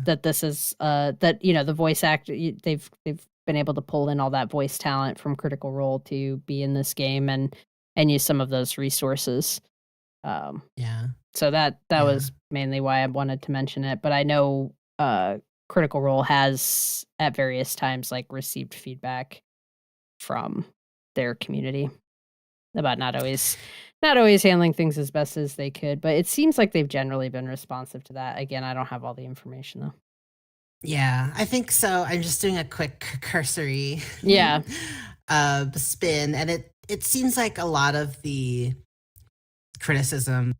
that this is that the voice act they've been able to pull in all that voice talent from Critical Role to be in this game and use some of those resources. So that was mainly why I wanted to mention it. But I know Critical Role has at various times like received feedback from their community about not always handling things as best as they could, but it seems like they've generally been responsive to that. Again, I don't have all the information though. Yeah, I think so. I'm just doing a quick cursory spin, and it seems like a lot of the criticism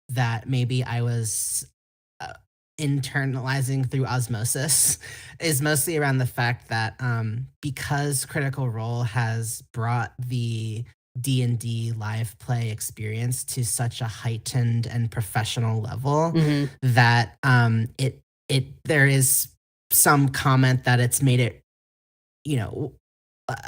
that maybe I was internalizing through osmosis is mostly around the fact that because Critical Role has brought the D&D live play experience to such a heightened and professional level that there is some comment that it's made it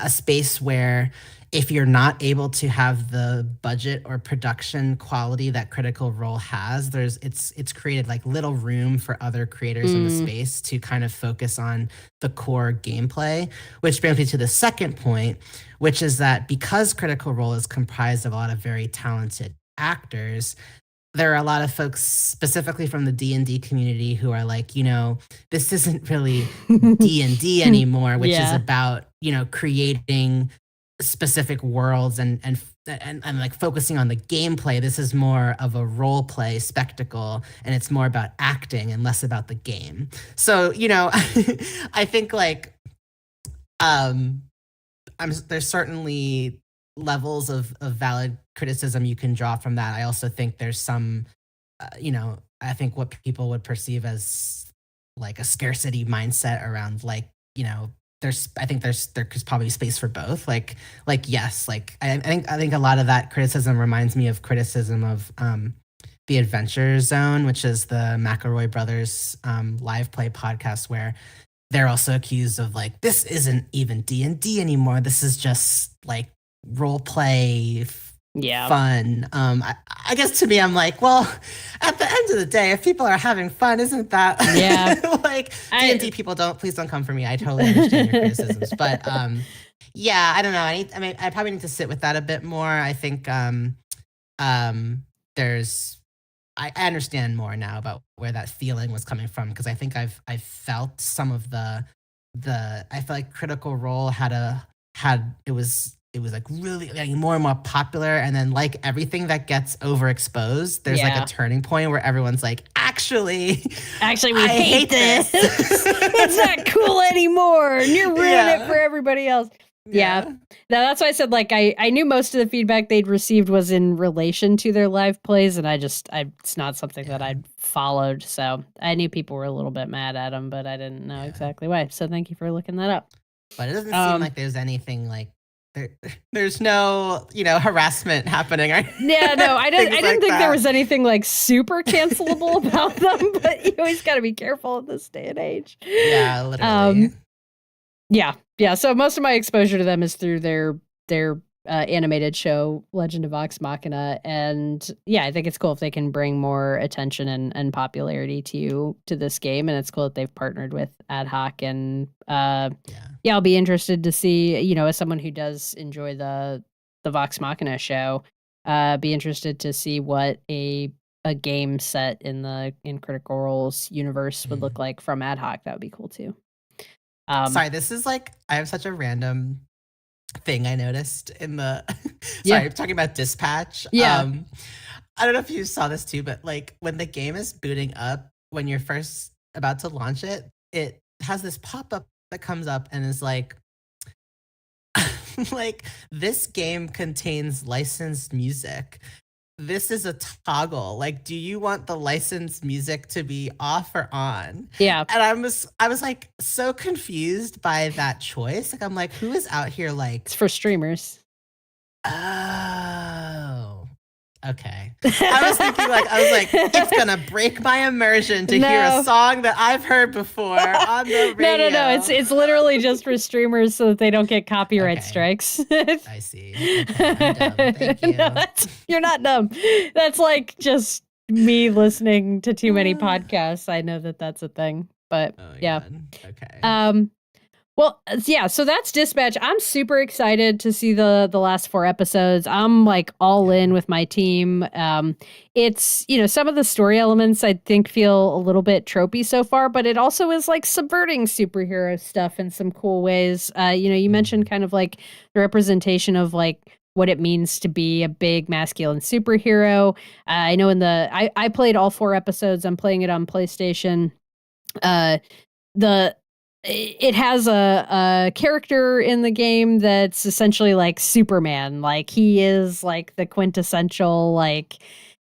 a space where if you're not able to have the budget or production quality that Critical Role has, it's created like little room for other creators in the space to kind of focus on the core gameplay, which brings me to the second point, which is that because Critical Role is comprised of a lot of very talented actors, there are a lot of folks specifically from the D&D community who are like, this isn't really D&D anymore, which is about, creating specific worlds and like focusing on the gameplay. This is more of a role play spectacle, and it's more about acting and less about the game. So, I think like there's certainly levels of valid criticism you can draw from that. I also think there's some, I think what people would perceive as like a scarcity mindset around like, I think there's probably space for both. Like yes, like I think a lot of that criticism reminds me of criticism of the Adventure Zone, which is the McElroy brothers live play podcast, where they're also accused of like, this isn't even D&D anymore. This is just like role play fun. I guess to me, I'm like, well, at the end of the day, if people are having fun, isn't that like D&D people please don't come for me. I totally understand your criticisms, but I don't know. I probably need to sit with that a bit more. I think I understand more now about where that feeling was coming from, because I think I've felt some of the I feel like Critical Role it was like really like more and more popular, and then like everything that gets overexposed, there's like a turning point where everyone's like, actually we hate this. It's not cool anymore, and you're ruining it for everybody else. Now that's why I said like I knew most of the feedback they'd received was in relation to their live plays, and it's not something that I'd followed, so I knew people were a little bit mad at them, but I didn't know exactly why. So thank you for looking that up. But it doesn't seem like there's anything like there's no harassment happening. I didn't think there was anything like super cancelable about them, but you always got to be careful in this day and age. Yeah, literally. So most of my exposure to them is through their animated show Legend of Vox Machina, and I think it's cool if they can bring more attention and popularity to this game, and it's cool that they've partnered with AdHoc, and I'll be interested to see, as someone who does enjoy the Vox Machina show, be interested to see what a game set in Critical Role's universe would look like from AdHoc. That would be cool too. Sorry, this is like, I have such a random thing I noticed in the sorry, talking about Dispatch. I don't know if you saw this too, but like when the game is booting up, when you're first about to launch it, it has this pop-up that comes up and is like, like, this game contains licensed music. This is a toggle. Like, do you want the licensed music to be off or on? Yeah. And I was like so confused by that choice. Like, I'm like, who is out here like, It's for streamers. oh, okay. I was thinking it's gonna break my immersion to hear a song that I've heard before on the radio. No. It's literally just for streamers so that they don't get copyright strikes. I see. Okay, I'm dumb. Thank you. No, you're not dumb. That's like just me listening to too many podcasts. I know that that's a thing, but yeah. God. Okay. Well, yeah, so that's Dispatch. I'm super excited to see the last 4 episodes. I'm like all in with my team. It's, some of the story elements I think feel a little bit tropey so far, but it also is like subverting superhero stuff in some cool ways. You mentioned kind of like the representation of like what it means to be a big masculine superhero. I know I played all 4 episodes. I'm playing it on PlayStation. It has a character in the game that's essentially like Superman. Like he is like the quintessential, like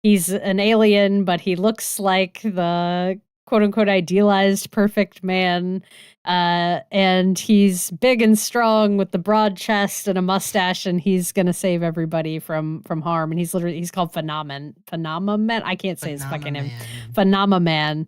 he's an alien, but he looks like the quote unquote idealized perfect man. And he's big and strong with the broad chest and a mustache, and he's gonna save everybody from harm. And he's called Phenomenon. I can't say his fucking name. Phenomenon.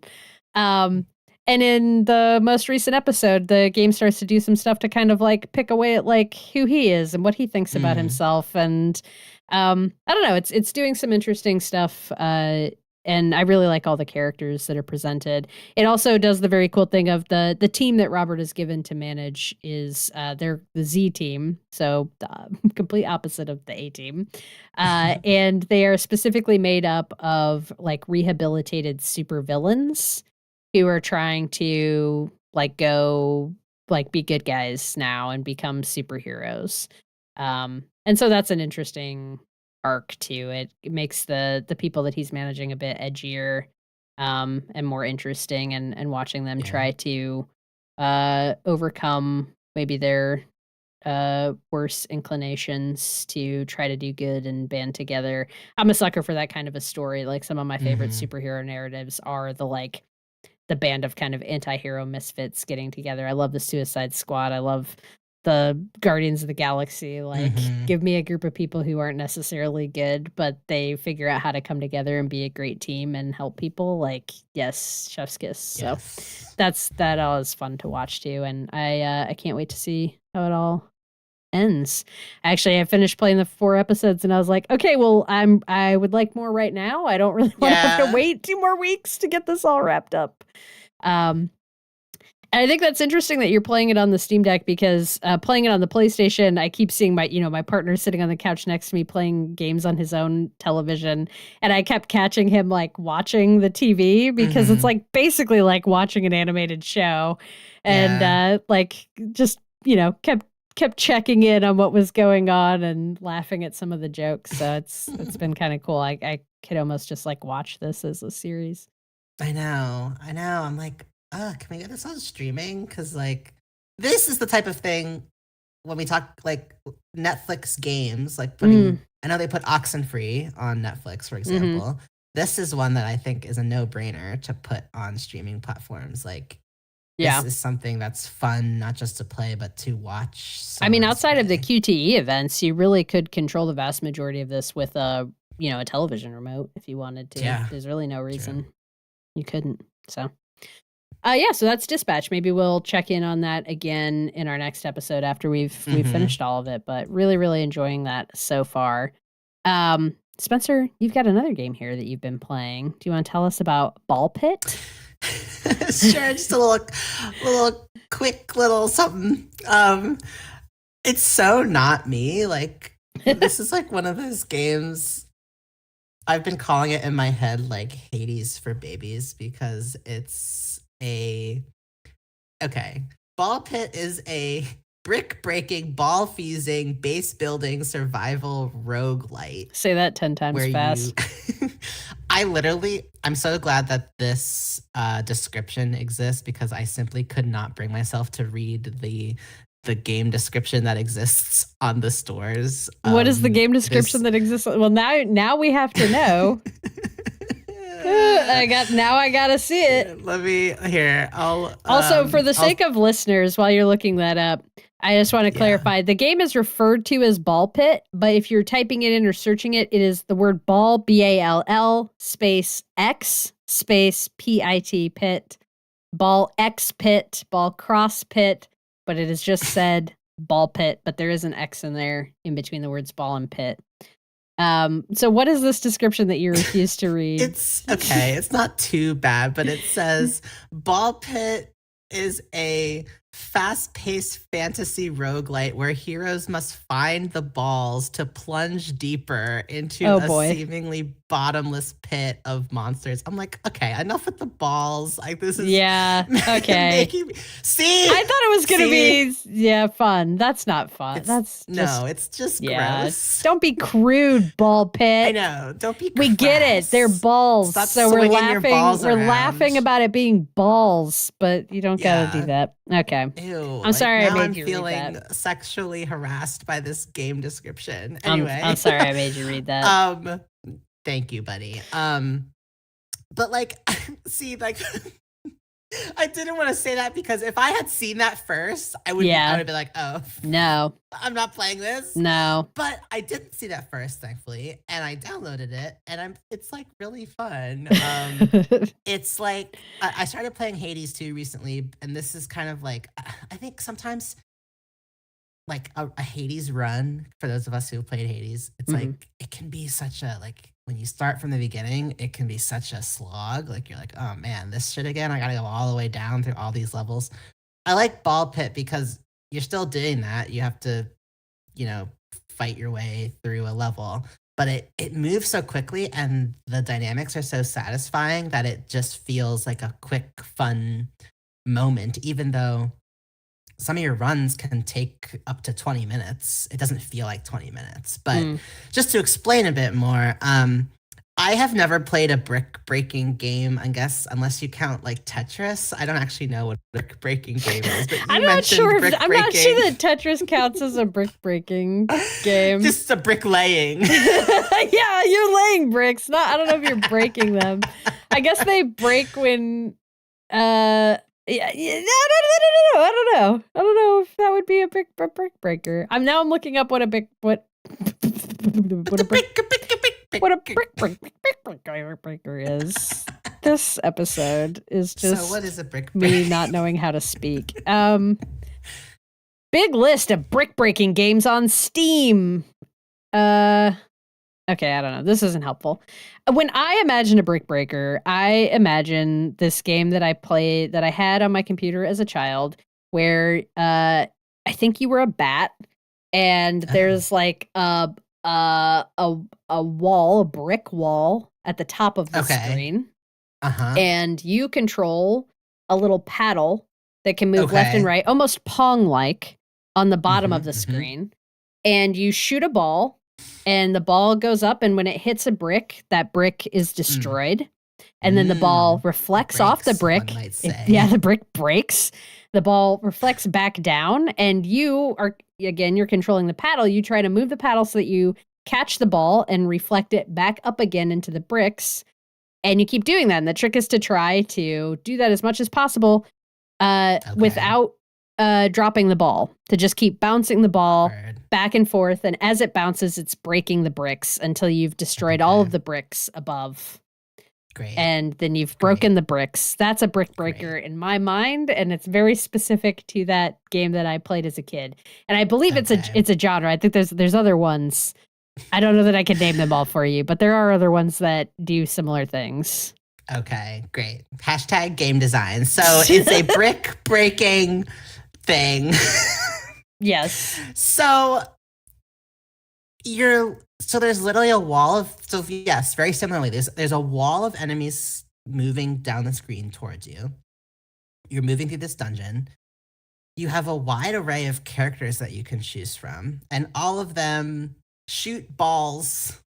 And in the most recent episode, the game starts to do some stuff to kind of like pick away at like who he is and what he thinks about himself. And I don't know, it's doing some interesting stuff. And I really like all the characters that are presented. It also does the very cool thing of the team that Robert is given to manage is they're the Z team. So complete opposite of the A team. And they are specifically made up of like rehabilitated supervillains who are trying to like go like be good guys now and become superheroes. And so that's an interesting arc too. It makes the people that he's managing a bit edgier and more interesting, and watching them try to overcome maybe their worse inclinations to try to do good and band together. I'm a sucker for that kind of a story. Like some of my favorite superhero narratives are the band of kind of anti-hero misfits getting together. I love the Suicide Squad. I love the Guardians of the Galaxy. Like, give me a group of people who aren't necessarily good, but they figure out how to come together and be a great team and help people. Like, yes, chef's kiss. Yes. So that all is fun to watch too. And I can't wait to see how it all ends. Actually, I finished playing the 4 episodes and I was like, okay, well, I would like more right now. I don't really want to have to wait 2 more weeks to get this all wrapped up. And I think that's interesting that you're playing it on the Steam Deck, because playing it on the PlayStation, I keep seeing my partner sitting on the couch next to me playing games on his own television, and I kept catching him like watching the TV because it's like basically like watching an animated show, and like just kept checking in on what was going on and laughing at some of the jokes. So it's been kind of cool. I could almost just like watch this as a series. I know. I'm like, can we get this on streaming? Because like, this is the type of thing when we talk like Netflix games, like putting. I know they put Oxenfree on Netflix, for example. This is one that I think is a no-brainer to put on streaming platforms. Like, this is something that's fun, not just to play, but to watch. I mean, outside of the QTE events, you really could control the vast majority of this with a television remote if you wanted to. Yeah, there's really no reason you couldn't. So, so that's Dispatch. Maybe we'll check in on that again in our next episode after we've finished all of it. But really, really enjoying that so far. Spencer, you've got another game here that you've been playing. Do you want to tell us about BALLxPIT? Sure, just a little quick little something. It's so not me. Like, this is like one of those games. I've been calling it in my head like Hades for babies, because it's BALLxPIT is a brick-breaking, ball-fusing, base-building survival roguelite. Say that 10 times fast. I'm so glad that this description exists, because I simply could not bring myself to read the the game description that exists on the stores. What is the game description that exists? Well, now we have to know. I gotta see it. Let me here. Also, for the sake of listeners, while you're looking that up, I just want to clarify the game is referred to as BALLxPIT, but if you're typing it in or searching it, it is the word ball, BALL space X space PIT pit, BALLxPIT, BALLcrossPIT, but it is just said BALLxPIT, but there is an X in there in between the words ball and pit. So what is this description that you refuse to read? It's okay. It's not too bad, but it says BALLxPIT is a fast-paced fantasy roguelite where heroes must find the balls to plunge deeper into a seemingly bottomless pit of monsters. I'm like, okay, enough with the balls. Like this is okay. See, I thought it was gonna be fun. That's not fun. It's just gross. Don't be crude, BALLxPIT. I know. Don't be. We get it. They're balls. Stop so we're laughing. We're laughing about it being balls, but you don't gotta do that. Okay. Ew, I'm sorry I made you read feeling that. sexually harassed by this game description. Anyway. I'm sorry I made you read that. Thank you, buddy. But like, see, like, I didn't want to say that because if I had seen that first, I would be like, oh, no, I'm not playing this. No. But I didn't see that first, thankfully, and I downloaded it, and it's like really fun. It's like I started playing Hades 2 recently, and this is kind of like I think sometimes like a Hades run, for those of us who played Hades, it's like it can be such a like when you start from the beginning, it can be such a slog. Like you're like, oh man, this shit again. I gotta go all the way down through all these levels. I like BALLxPIT because you're still doing that. You have to, fight your way through a level. But it moves so quickly and the dynamics are so satisfying that it just feels like a quick, fun moment, even though some of your runs can take up to 20 minutes. It doesn't feel like 20 minutes. But just to explain a bit more, I have never played a brick-breaking game, I guess, unless you count like Tetris. I don't actually know what a brick-breaking game is. But I'm not sure that Tetris counts as a brick-breaking game. Just a brick laying. Yeah, you're laying bricks. I don't know if you're breaking them. I guess they break when no, I don't know if that would be a brick breaker. I'm looking up what a brick breaker is. This episode is just so what is a brick me not knowing how to speak. Big list of brick breaking games on Steam. Okay, I don't know. This isn't helpful. When I imagine a brick breaker, I imagine this game that I had on my computer as a child, where I think you were a bat, and there's like a wall, a brick wall at the top of the screen, and you control a little paddle that can move left and right, almost Pong-like, on the bottom of the screen, and you shoot a ball. And the ball goes up, and when it hits a brick, that brick is destroyed. And then the ball reflects off the brick. The brick breaks. The ball reflects back down, and you're controlling the paddle. You try to move the paddle so that you catch the ball and reflect it back up again into the bricks. And you keep doing that. And the trick is to try to do that as much as possible without dropping the ball, to just keep bouncing the ball back and forth, and as it bounces, it's breaking the bricks until you've destroyed all of the bricks above. Great. And then you've broken the bricks. That's a brick breaker in my mind, and it's very specific to that game that I played as a kid. And I believe it's a genre. I think there's other ones. I don't know that I can name them all for you, but there are other ones that do similar things. Okay, great. # game design. So it's a brick breaking thing. Yes. So there's literally a wall of very similarly. There's a wall of enemies moving down the screen towards you. You're moving through this dungeon. You have a wide array of characters that you can choose from, and all of them shoot balls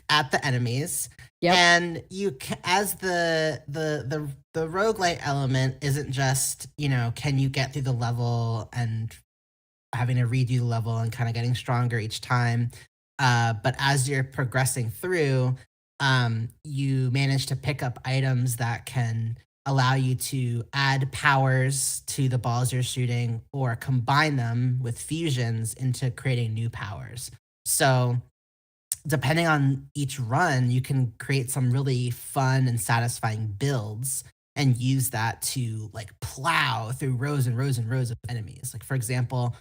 at the enemies. Yep. And you as the roguelite element isn't just, can you get through the level and having to redo the level and kind of getting stronger each time. But as you're progressing through, you manage to pick up items that can allow you to add powers to the balls you're shooting or combine them with fusions into creating new powers. So, depending on each run, you can create some really fun and satisfying builds and use that to like plow through rows and rows and rows of enemies. Like for example,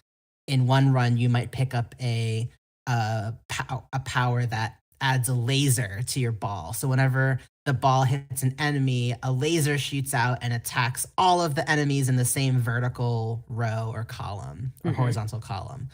in one run, you might pick up a power that adds a laser to your ball. So whenever the ball hits an enemy, a laser shoots out and attacks all of the enemies in the same vertical row or column or horizontal column.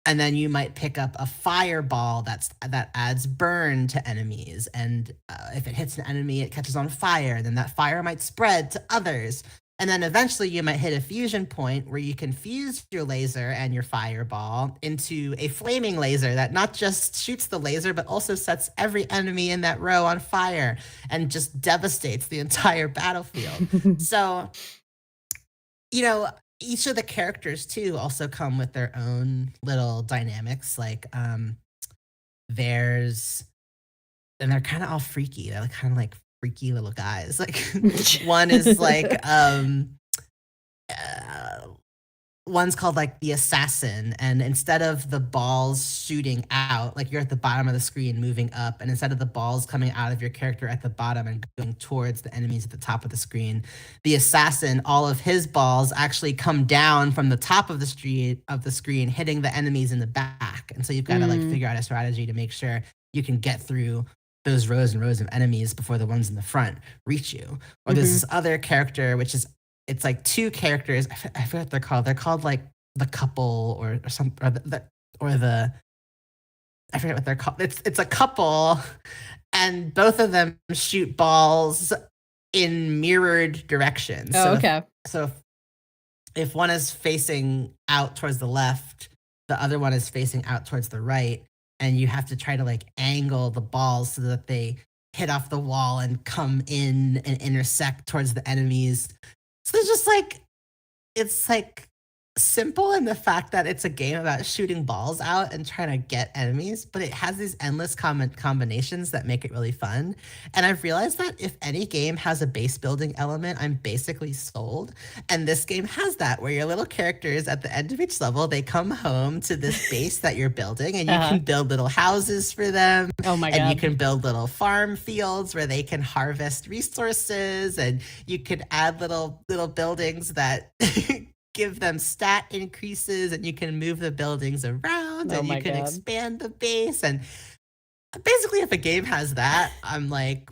And then you might pick up a fireball that adds burn to enemies. And if it hits an enemy, it catches on fire. Then that fire might spread to others. And then eventually you might hit a fusion point where you can fuse your laser and your fireball into a flaming laser that not just shoots the laser, but also sets every enemy in that row on fire and just devastates the entire battlefield. So, each of the characters too also come with their own little dynamics. Like there's and they're kind of all freaky. They're kind of like freaky little guys. Like one is like one's called like the assassin, and instead of the balls shooting out, like you're at the bottom of the screen moving up, and instead of the balls coming out of your character at the bottom and going towards the enemies at the top of the screen, the assassin, all of his balls actually come down from the top of the screen, hitting the enemies in the back. And so you've got to like figure out a strategy to make sure you can get through those rows and rows of enemies before the ones in the front reach you. Or there's this other character, which is it's like two characters. I forget what they're called. They're called like the couple or some or the I forget what they're called. It's a couple, and both of them shoot balls in mirrored directions. Oh, okay. So if one is facing out towards the left, the other one is facing out towards the right, and you have to try to like angle the balls so that they hit off the wall and come in and intersect towards the enemies. So it's just like, it's like simple in the fact that it's a game about shooting balls out and trying to get enemies, but it has these endless combinations that make it really fun. And I've realized that if any game has a base building element, I'm basically sold. And this game has that, where your little characters at the end of each level, they come home to this base that you're building, and you can build little houses for them. Oh my God. And you can build little farm fields where they can harvest resources, and you can add little buildings that give them stat increases, and you can move the buildings around, and you can expand the base. And basically, if a game has that, I'm like,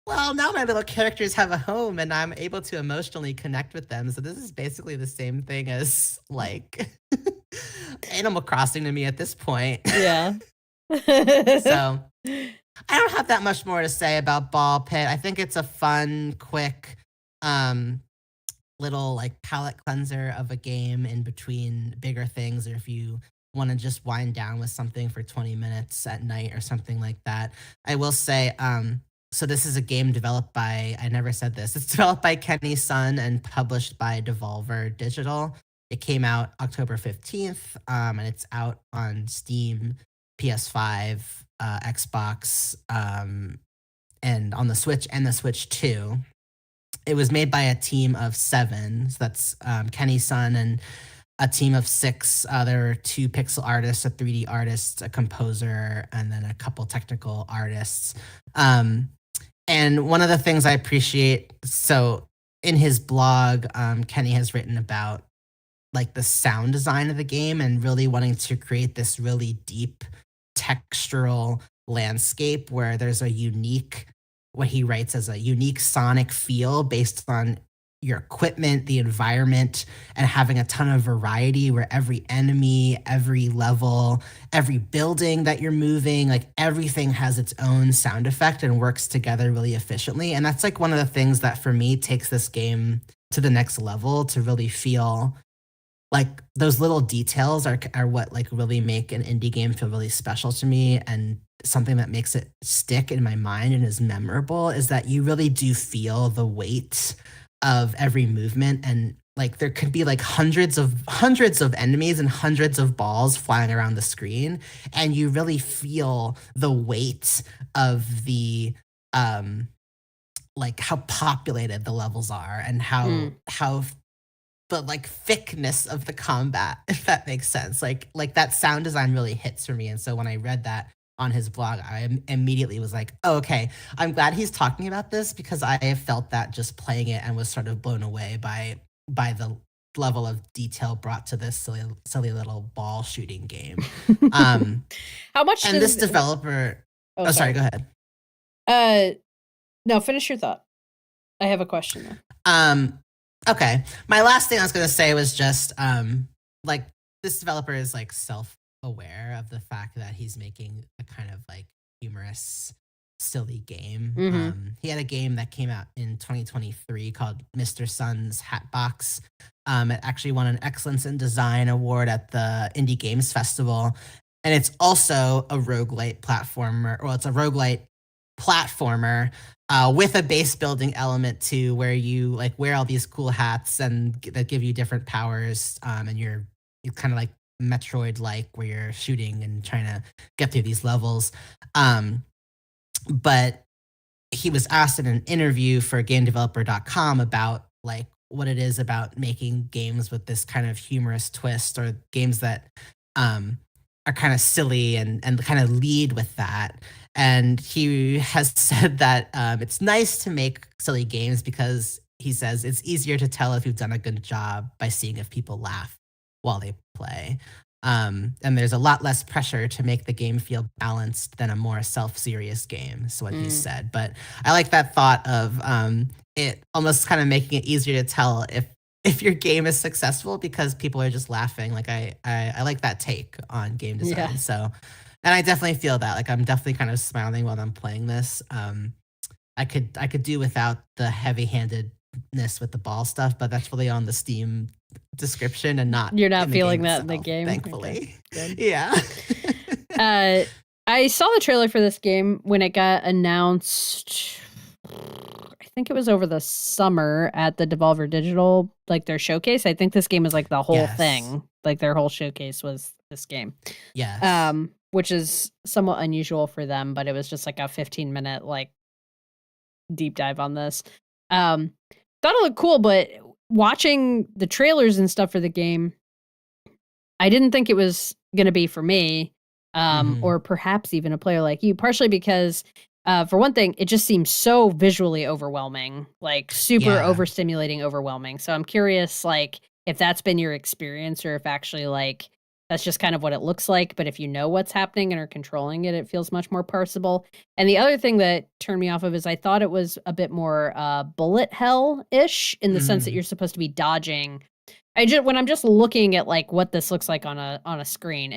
well, now my little characters have a home and I'm able to emotionally connect with them. So this is basically the same thing as like Animal Crossing to me at this point. Yeah. So I don't have that much more to say about BALLxPIT. I think it's a fun, quick, little like palate cleanser of a game in between bigger things, or if you want to just wind down with something for 20 minutes at night or something like that. I will say, so this is a game developed by, I never said this, it's developed by Kenny Sun and published by Devolver Digital. It came out October 15th, and it's out on Steam, PS5, Xbox, and on the Switch and the Switch 2. It was made by a team of 7. So that's Kenny Sun and a team of 6 other 2 pixel artists, a 3D artist, a composer, and then a couple technical artists. And one of the things I appreciate, so in his blog, Kenny has written about like the sound design of the game and really wanting to create this really deep textural landscape where there's a unique, what he writes as a unique sonic feel based on your equipment, the environment, and having a ton of variety where every enemy, every level, every building that you're moving, like everything has its own sound effect and works together really efficiently. And that's like one of the things that for me takes this game to the next level, to really feel like those little details are what like really make an indie game feel really special to me. And something that makes it stick in my mind and is memorable is that you really do feel the weight of every movement. And like there could be like hundreds of enemies and hundreds of balls flying around the screen, and you really feel the weight of the like how populated the levels are and how the like thickness of the combat, if that makes sense. Like that sound design really hits for me. And so when I read that on his blog, I immediately was like, oh, okay, I'm glad he's talking about this, because I have felt that just playing it and was sort of blown away by the level of detail brought to this silly little ball shooting game. How much? And this developer. Oh, sorry. Go ahead. No, finish your thought. I have a question though. Okay. My last thing I was going to say was just like this developer is like self-aware of the fact that he's making a kind of like humorous, silly game. Mm-hmm. He had a game that came out in 2023 called Mr. Sun's Hatbox. It actually won an Excellence in Design award at the Indie Games Festival. And it's also a roguelite platformer. Well, it's a roguelite platformer with a base building element too, where you like wear all these cool hats and that give you different powers, and you're kind of like Metroid like, where you're shooting and trying to get through these levels. But he was asked in an interview for GameDeveloper.com about like what it is about making games with this kind of humorous twist, or games that are kind of silly and kind of lead with that. And he has said that it's nice to make silly games because he says it's easier to tell if you've done a good job by seeing if people laugh while they play. And there's a lot less pressure to make the game feel balanced than a more self-serious game, is what he said. But I like that thought of it almost kind of making it easier to tell if your game is successful because people are just laughing. Like I like that take on game design. Yeah. So, and I definitely feel that. Like I'm definitely kind of smiling while I'm playing this. I could do without the heavy-handedness with the ball stuff, but that's really on the Steam description and not. You're not in feeling the that game in the itself, game. thankfully. Okay, Yeah. I saw the trailer for this game when it got announced. I think it was over the summer at the Devolver Digital, like their showcase. I think this game was like the whole thing. Like their whole showcase was this game. Yes. Which is somewhat unusual for them, but it was just like a 15-minute like deep dive on this. Thought it looked cool, but watching the trailers and stuff for the game, I didn't think it was going to be for me, or perhaps even a player like you, partially because for one thing, it just seems so visually overwhelming, like super overstimulating, overwhelming. So I'm curious, like, if that's been your experience, or if actually like that's just kind of what it looks like. But if you know what's happening and are controlling it, it feels much more parsable. And the other thing that turned me off of is I thought it was a bit more bullet hell-ish in the sense that you're supposed to be dodging. When I'm just looking at like what this looks like on a screen,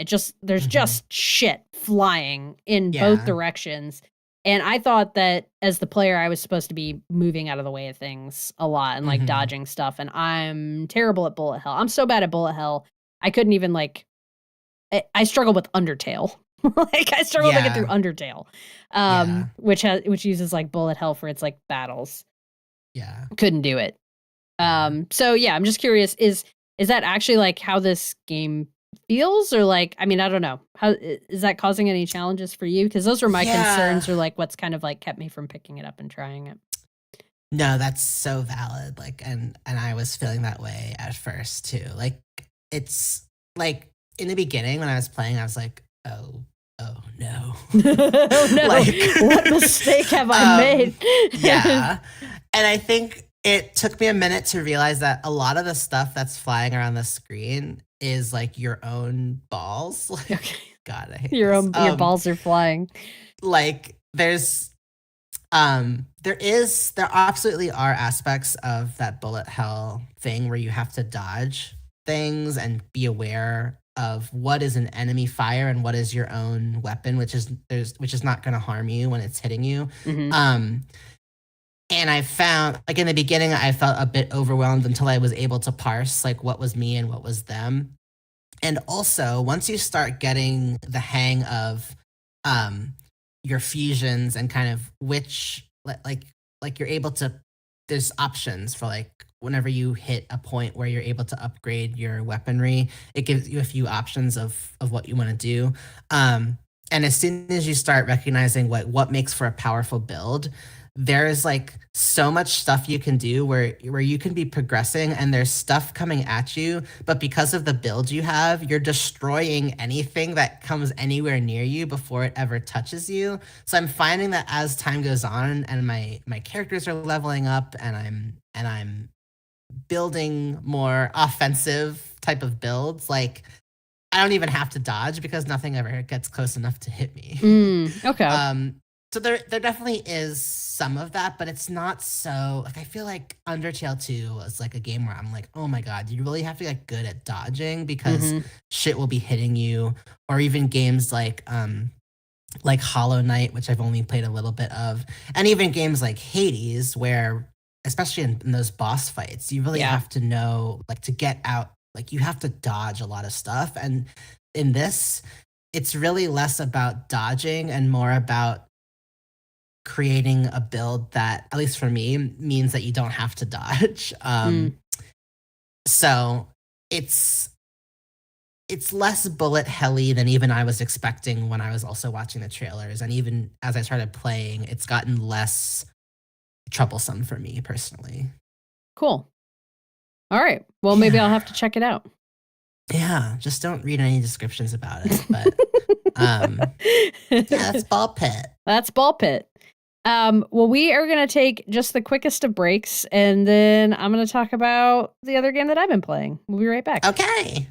there's just shit flying in both directions. And I thought that as the player, I was supposed to be moving out of the way of things a lot and like dodging stuff. And I'm terrible at bullet hell. I'm so bad at bullet hell. I couldn't even like. I struggle with Undertale. Like I struggle to get through Undertale, which uses like bullet hell for its like battles. Yeah, couldn't do it. So yeah, I'm just curious. Is that actually like how this game feels, or like, I mean, I don't know. How is that causing any challenges for you? Because those were my concerns, or like what's kind of like kept me from picking it up and trying it. No, that's so valid. Like, and I was feeling that way at first too. Like, it's like in the beginning when I was playing, I was like, oh no, oh no, like, what mistake have I made? Yeah, and I think it took me a minute to realize that a lot of the stuff that's flying around the screen is like your own balls. Like, okay. God, I hate your balls are flying. Like there absolutely are aspects of that bullet hell thing where you have to dodge things and be aware of what is an enemy fire and what is your own weapon, which is not going to harm you when it's hitting you. And I found, like in the beginning, I felt a bit overwhelmed until I was able to parse like what was me and what was them. And also, once you start getting the hang of your fusions and kind of which like you're able to, there's options for like whenever you hit a point where you're able to upgrade your weaponry, it gives you a few options of what you want to do. And as soon as you start recognizing what makes for a powerful build, there's like so much stuff you can do where you can be progressing and there's stuff coming at you, but because of the build you have, you're destroying anything that comes anywhere near you before it ever touches you. So I'm finding that as time goes on and my characters are leveling up and I'm building more offensive type of builds, like I don't even have to dodge because nothing ever gets close enough to hit me. Okay. So there definitely is some of that, but it's not so like I feel like Undertale 2 was like a game where I'm like, oh my god, you really have to get good at dodging because shit will be hitting you. Or even games like Hollow Knight, which I've only played a little bit of, and even games like Hades, where especially in those boss fights, you really have to know like to get out, like you have to dodge a lot of stuff. And in this, it's really less about dodging and more about creating a build that, at least for me, means that you don't have to dodge. So it's less bullet helly than even I was expecting when I was also watching the trailers. And even as I started playing, it's gotten less troublesome for me personally. Cool. All right. Well, maybe I'll have to check it out. Yeah, just don't read any descriptions about it. But that's BALLxPIT. That's BALLxPIT. Well, we are going to take just the quickest of breaks, and then I'm going to talk about the other game that I've been playing. We'll be right back. Okay.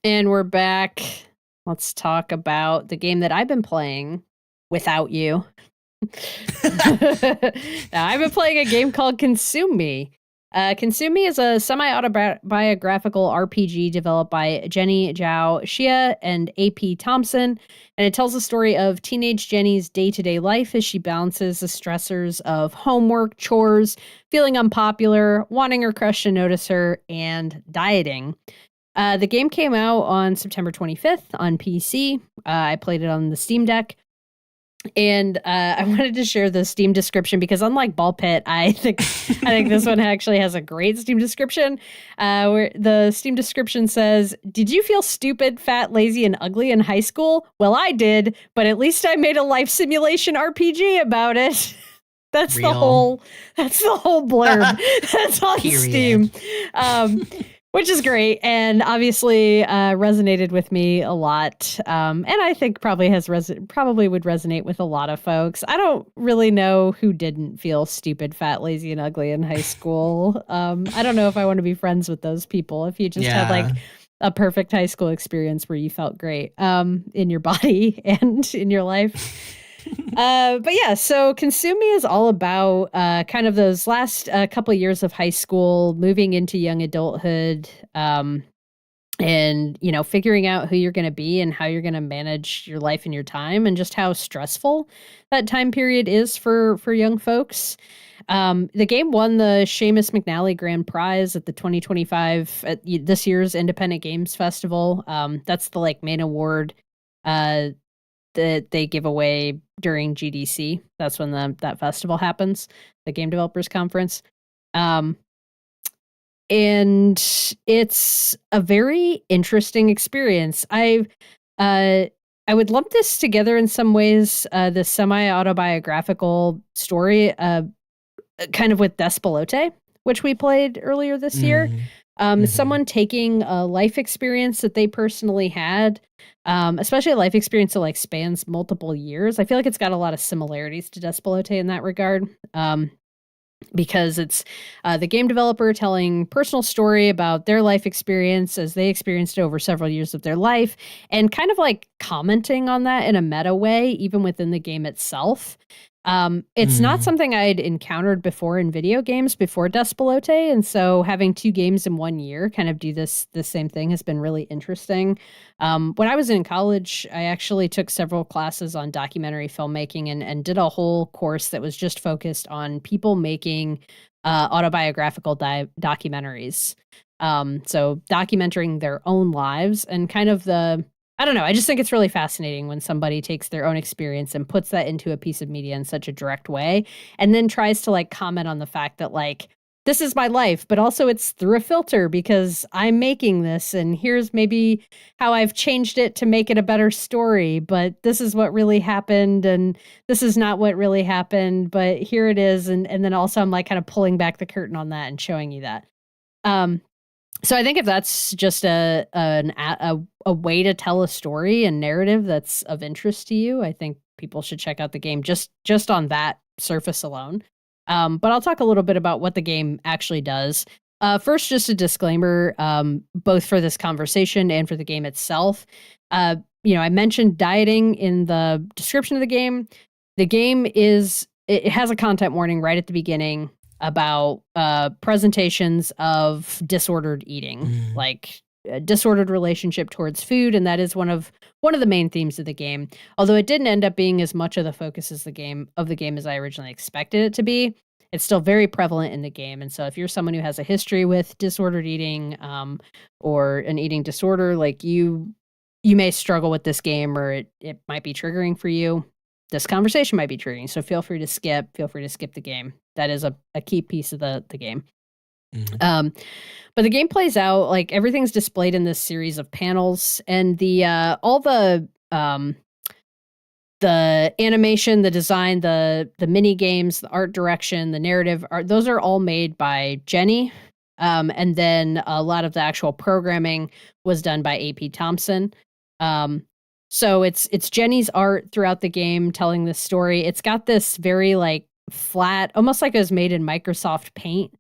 And we're back. Let's talk about the game that I've been playing without you. Now, I've been playing a game called Consume Me. Consume Me is a semi-autobiographical RPG developed by Jiao Hsia and AP Thomson, and it tells the story of teenage Jenny's day-to-day life as she balances the stressors of homework, chores, feeling unpopular, wanting her crush to notice her, and dieting. The game came out on September 25th on PC. I played it on the Steam Deck. And I wanted to share the Steam description because unlike BALLxPIT, I think this one actually has a great Steam description. Where the Steam description says, "Did you feel stupid, fat, lazy, and ugly in high school? Well, I did, but at least I made a life simulation RPG about it." That's Real. the whole blurb. That's on Period. Steam. Which is great, and obviously resonated with me a lot, and I think probably probably would resonate with a lot of folks. I don't really know who didn't feel stupid, fat, lazy, and ugly in high school. I don't know if I want to be friends with those people. If you just had like a perfect high school experience where you felt great in your body and in your life. But yeah, so Consume Me is all about kind of those last couple years of high school, moving into young adulthood, and figuring out who you're going to be and how you're going to manage your life and your time, and just how stressful that time period is for young folks. The game won the Seamus McNally Grand Prize at the 2025 at this year's Independent Games Festival. That's the like main award that they give away during GDC. That's when that festival happens, the Game Developers Conference. And it's a very interesting experience. I would lump this together in some ways, the semi-autobiographical story, kind of with Despelote, which we played earlier this year. Someone taking a life experience that they personally had, especially a life experience that like spans multiple years. I feel like it's got a lot of similarities to Despelote in that regard, because it's the game developer telling personal story about their life experience as they experienced it over several years of their life, and kind of like commenting on that in a meta way, even within the game itself. It's not something I'd encountered before in video games before Despelote, and so having two games in 1 year kind of do the same thing has been really interesting. When I was in college, I actually took several classes on documentary filmmaking and did a whole course that was just focused on people making autobiographical documentaries. So documenting their own lives and kind of I don't know. I just think it's really fascinating when somebody takes their own experience and puts that into a piece of media in such a direct way, and then tries to like comment on the fact that like, this is my life, but also it's through a filter because I'm making this, and here's maybe how I've changed it to make it a better story, but this is what really happened, and this is not what really happened, but here it is. And then also I'm like kind of pulling back the curtain on that and showing you that. So I think if that's just a way to tell a story and narrative that's of interest to you, I think people should check out the game just on that surface alone. But I'll talk a little bit about what the game actually does. First, just a disclaimer, both for this conversation and for the game itself. I mentioned dieting in the description of the game. The game it has a content warning right at the beginning about presentations of disordered eating, like a disordered relationship towards food, and that is one of the main themes of the game. Although it didn't end up being as much of the focus as the game as I originally expected it to be, it's still very prevalent in the game. And so if you're someone who has a history with disordered eating, or an eating disorder, like you may struggle with this game, or it might be triggering for you. This conversation might be triggering, so feel free to skip the game. That is a key piece of the game. But the game plays out like everything's displayed in this series of panels, and the all the animation, the design, the mini games, the art direction, the narrative art, those are all made by Jenny. And then a lot of the actual programming was done by AP Thomson. So it's Jenny's art throughout the game telling this story. It's got this very like flat, almost like it was made in Microsoft Paint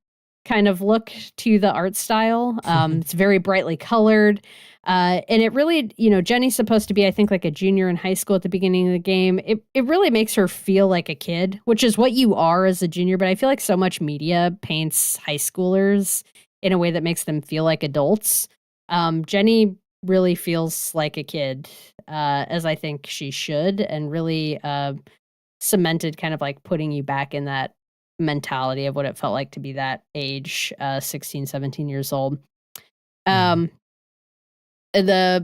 kind of look to the art style. It's very brightly colored. And it really, Jenny's supposed to be, I think, like a junior in high school at the beginning of the game. It really makes her feel like a kid, which is what you are as a junior. But I feel like so much media paints high schoolers in a way that makes them feel like adults. Jenny really feels like a kid, as I think she should, and really cemented kind of like putting you back in that mentality of what it felt like to be that age, 16, 17 years old. The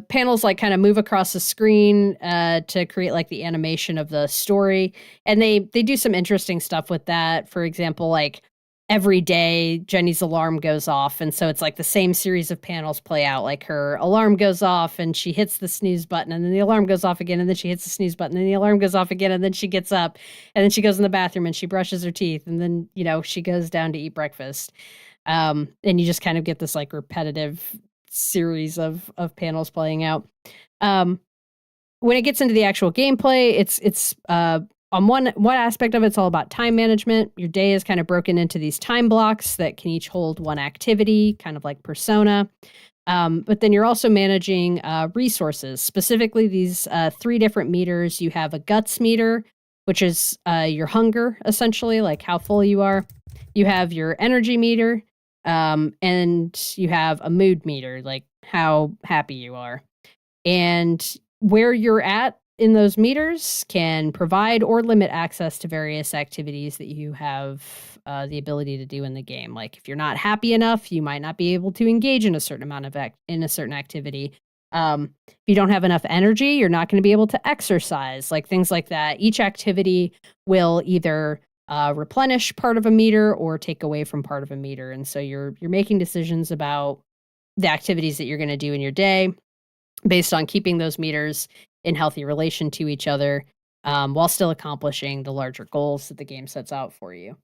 panels like kind of move across the screen to create like the animation of the story. And they do some interesting stuff with that. For example, like every day Jenny's alarm goes off, and so it's like the same series of panels play out. Like her alarm goes off and she hits the snooze button, and then the alarm goes off again, and then she hits the snooze button, and the alarm goes off again, and then she gets up, and then she goes in the bathroom and she brushes her teeth, and then she goes down to eat breakfast. And you just kind of get this like repetitive series of panels playing out. When it gets into the actual gameplay, it's on one aspect of it's all about time management. Your day is kind of broken into these time blocks that can each hold one activity, kind of like Persona. But then you're also managing resources, specifically these 3 different meters. You have a guts meter, which is your hunger, essentially, like how full you are. You have your energy meter, and you have a mood meter, like how happy you are. And where you're at in those meters can provide or limit access to various activities that you have the ability to do in the game. Like if you're not happy enough, you might not be able to engage in a certain amount of in a certain activity. If you don't have enough energy, you're not going to be able to exercise, like things like that. Each activity will either replenish part of a meter or take away from part of a meter. And so you're making decisions about the activities that you're going to do in your day based on keeping those meters in healthy relation to each other, while still accomplishing the larger goals that the game sets out for you.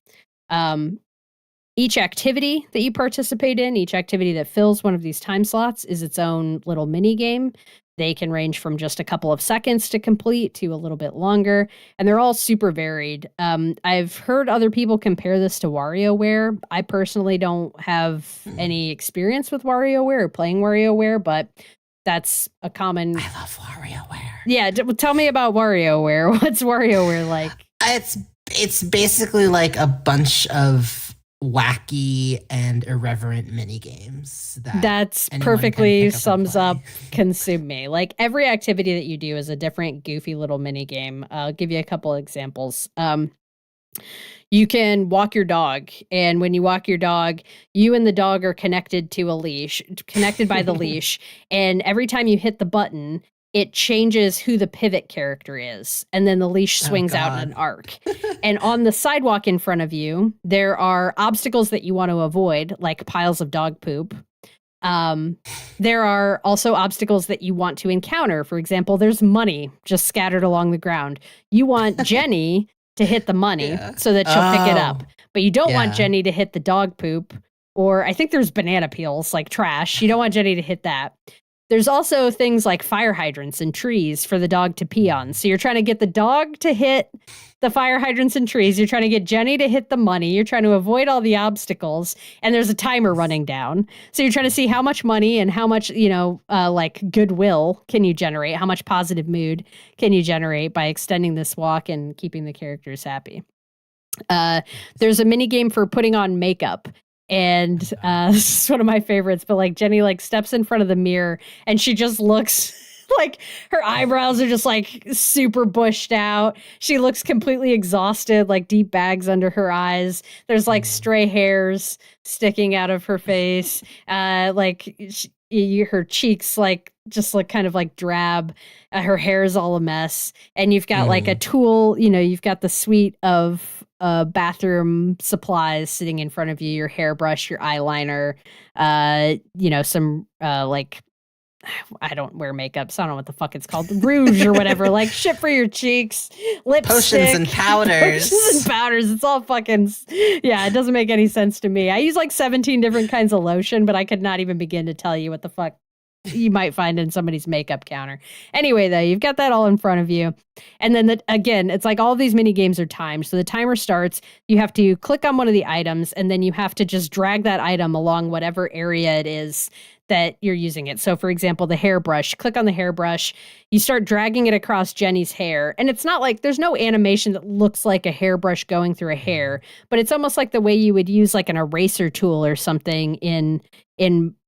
Each activity that you participate in, each activity that fills one of these time slots is its own little mini game. They can range from just a couple of seconds to complete to a little bit longer, and they're all super varied. I've heard other people compare this to WarioWare. I personally don't have any experience with WarioWare or playing WarioWare, but that's a common... I love WarioWare. Yeah, tell me about WarioWare. What's WarioWare like? It's basically like a bunch of wacky and irreverent mini games. That's perfectly sums up Consume Me. Like every activity that you do is a different goofy little mini game. I'll give you a couple examples. You can walk your dog, and when you walk your dog, you and the dog are connected to a leash, connected by the leash, and every time you hit the button, it changes who the pivot character is, and then the leash swings out in an arc. And on the sidewalk in front of you, there are obstacles that you want to avoid, like piles of dog poop. There are also obstacles that you want to encounter. For example, there's money just scattered along the ground. You want Jenny to hit the money so that she'll pick it up. But you don't want Jenny to hit the dog poop, or I think there's banana peels, like trash. You don't want Jenny to hit that. There's also things like fire hydrants and trees for the dog to pee on. So you're trying to get the dog to hit the fire hydrants and trees. You're trying to get Jenny to hit the money. You're trying to avoid all the obstacles. And there's a timer running down. So you're trying to see how much money and how much, like goodwill can you generate? How much positive mood can you generate by extending this walk and keeping the characters happy? There's a mini game for putting on makeup. And this is one of my favorites, but like Jenny like steps in front of the mirror and she just looks like her eyebrows are just like super bushed out. She looks completely exhausted, like deep bags under her eyes. There's like stray hairs sticking out of her face. Her cheeks like just look kind of like drab. Her hair is all a mess. And you've got like a tool, you've got the suite of bathroom supplies sitting in front of you, your hairbrush, your eyeliner, some I don't wear makeup, so I don't know what the fuck it's called, rouge or whatever, like shit for your cheeks, lipstick, potions and powders. It's all fucking, it doesn't make any sense to me. I use like 17 different kinds of lotion, but I could not even begin to tell you what the fuck you might find in somebody's makeup counter. Anyway, though, you've got that all in front of you. And then, again, it's like all these mini games are timed. So the timer starts, you have to click on one of the items, and then you have to just drag that item along whatever area it is that you're using it. So, for example, the hairbrush, click on the hairbrush, you start dragging it across Jenny's hair. And it's not like, there's no animation that looks like a hairbrush going through a hair, but it's almost like the way you would use like an eraser tool or something in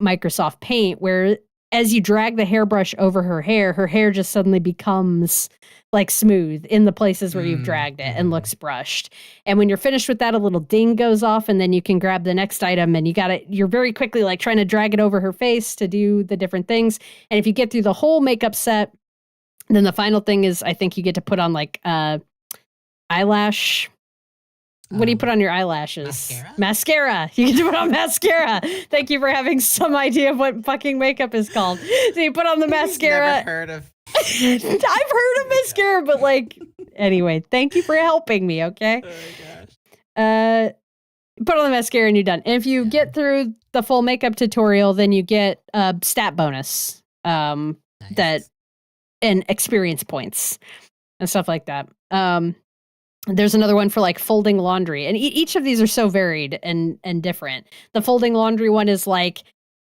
Microsoft Paint, where as you drag the hairbrush over her hair just suddenly becomes like smooth in the places where you've dragged it and looks brushed. And when you're finished with that, a little ding goes off, and then you can grab the next item, and you're very quickly like trying to drag it over her face to do the different things. And if you get through the whole makeup set, then the final thing is, I think you get to put on like eyelash. What do you put on your eyelashes? Mascara. You get to put on mascara. Thank you for having some idea of what fucking makeup is called. So you put on the mascara. Never heard of. I've heard of mascara, but like, anyway, thank you for helping me. Okay. Oh my gosh. Put on the mascara and you're done. And if you get through the full makeup tutorial, then you get a stat bonus, that and experience points and stuff like that. There's another one for like folding laundry, and each of these are so varied and different. The folding laundry one is like,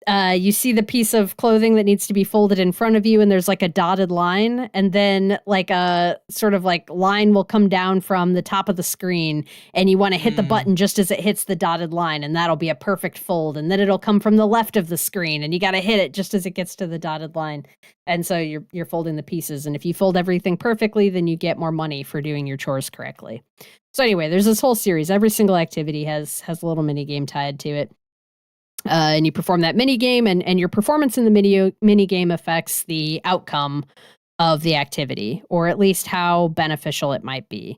you see the piece of clothing that needs to be folded in front of you, and there's like a dotted line, and then like a sort of like line will come down from the top of the screen, and you want to hit the button just as it hits the dotted line, and that'll be a perfect fold. And then it'll come from the left of the screen, and you got to hit it just as it gets to the dotted line. And so you're folding the pieces, and if you fold everything perfectly, then you get more money for doing your chores correctly. So anyway, there's this whole series. Every single activity has a little mini game tied to it. And you perform that mini game, and your performance in the mini game affects the outcome of the activity, or at least how beneficial it might be.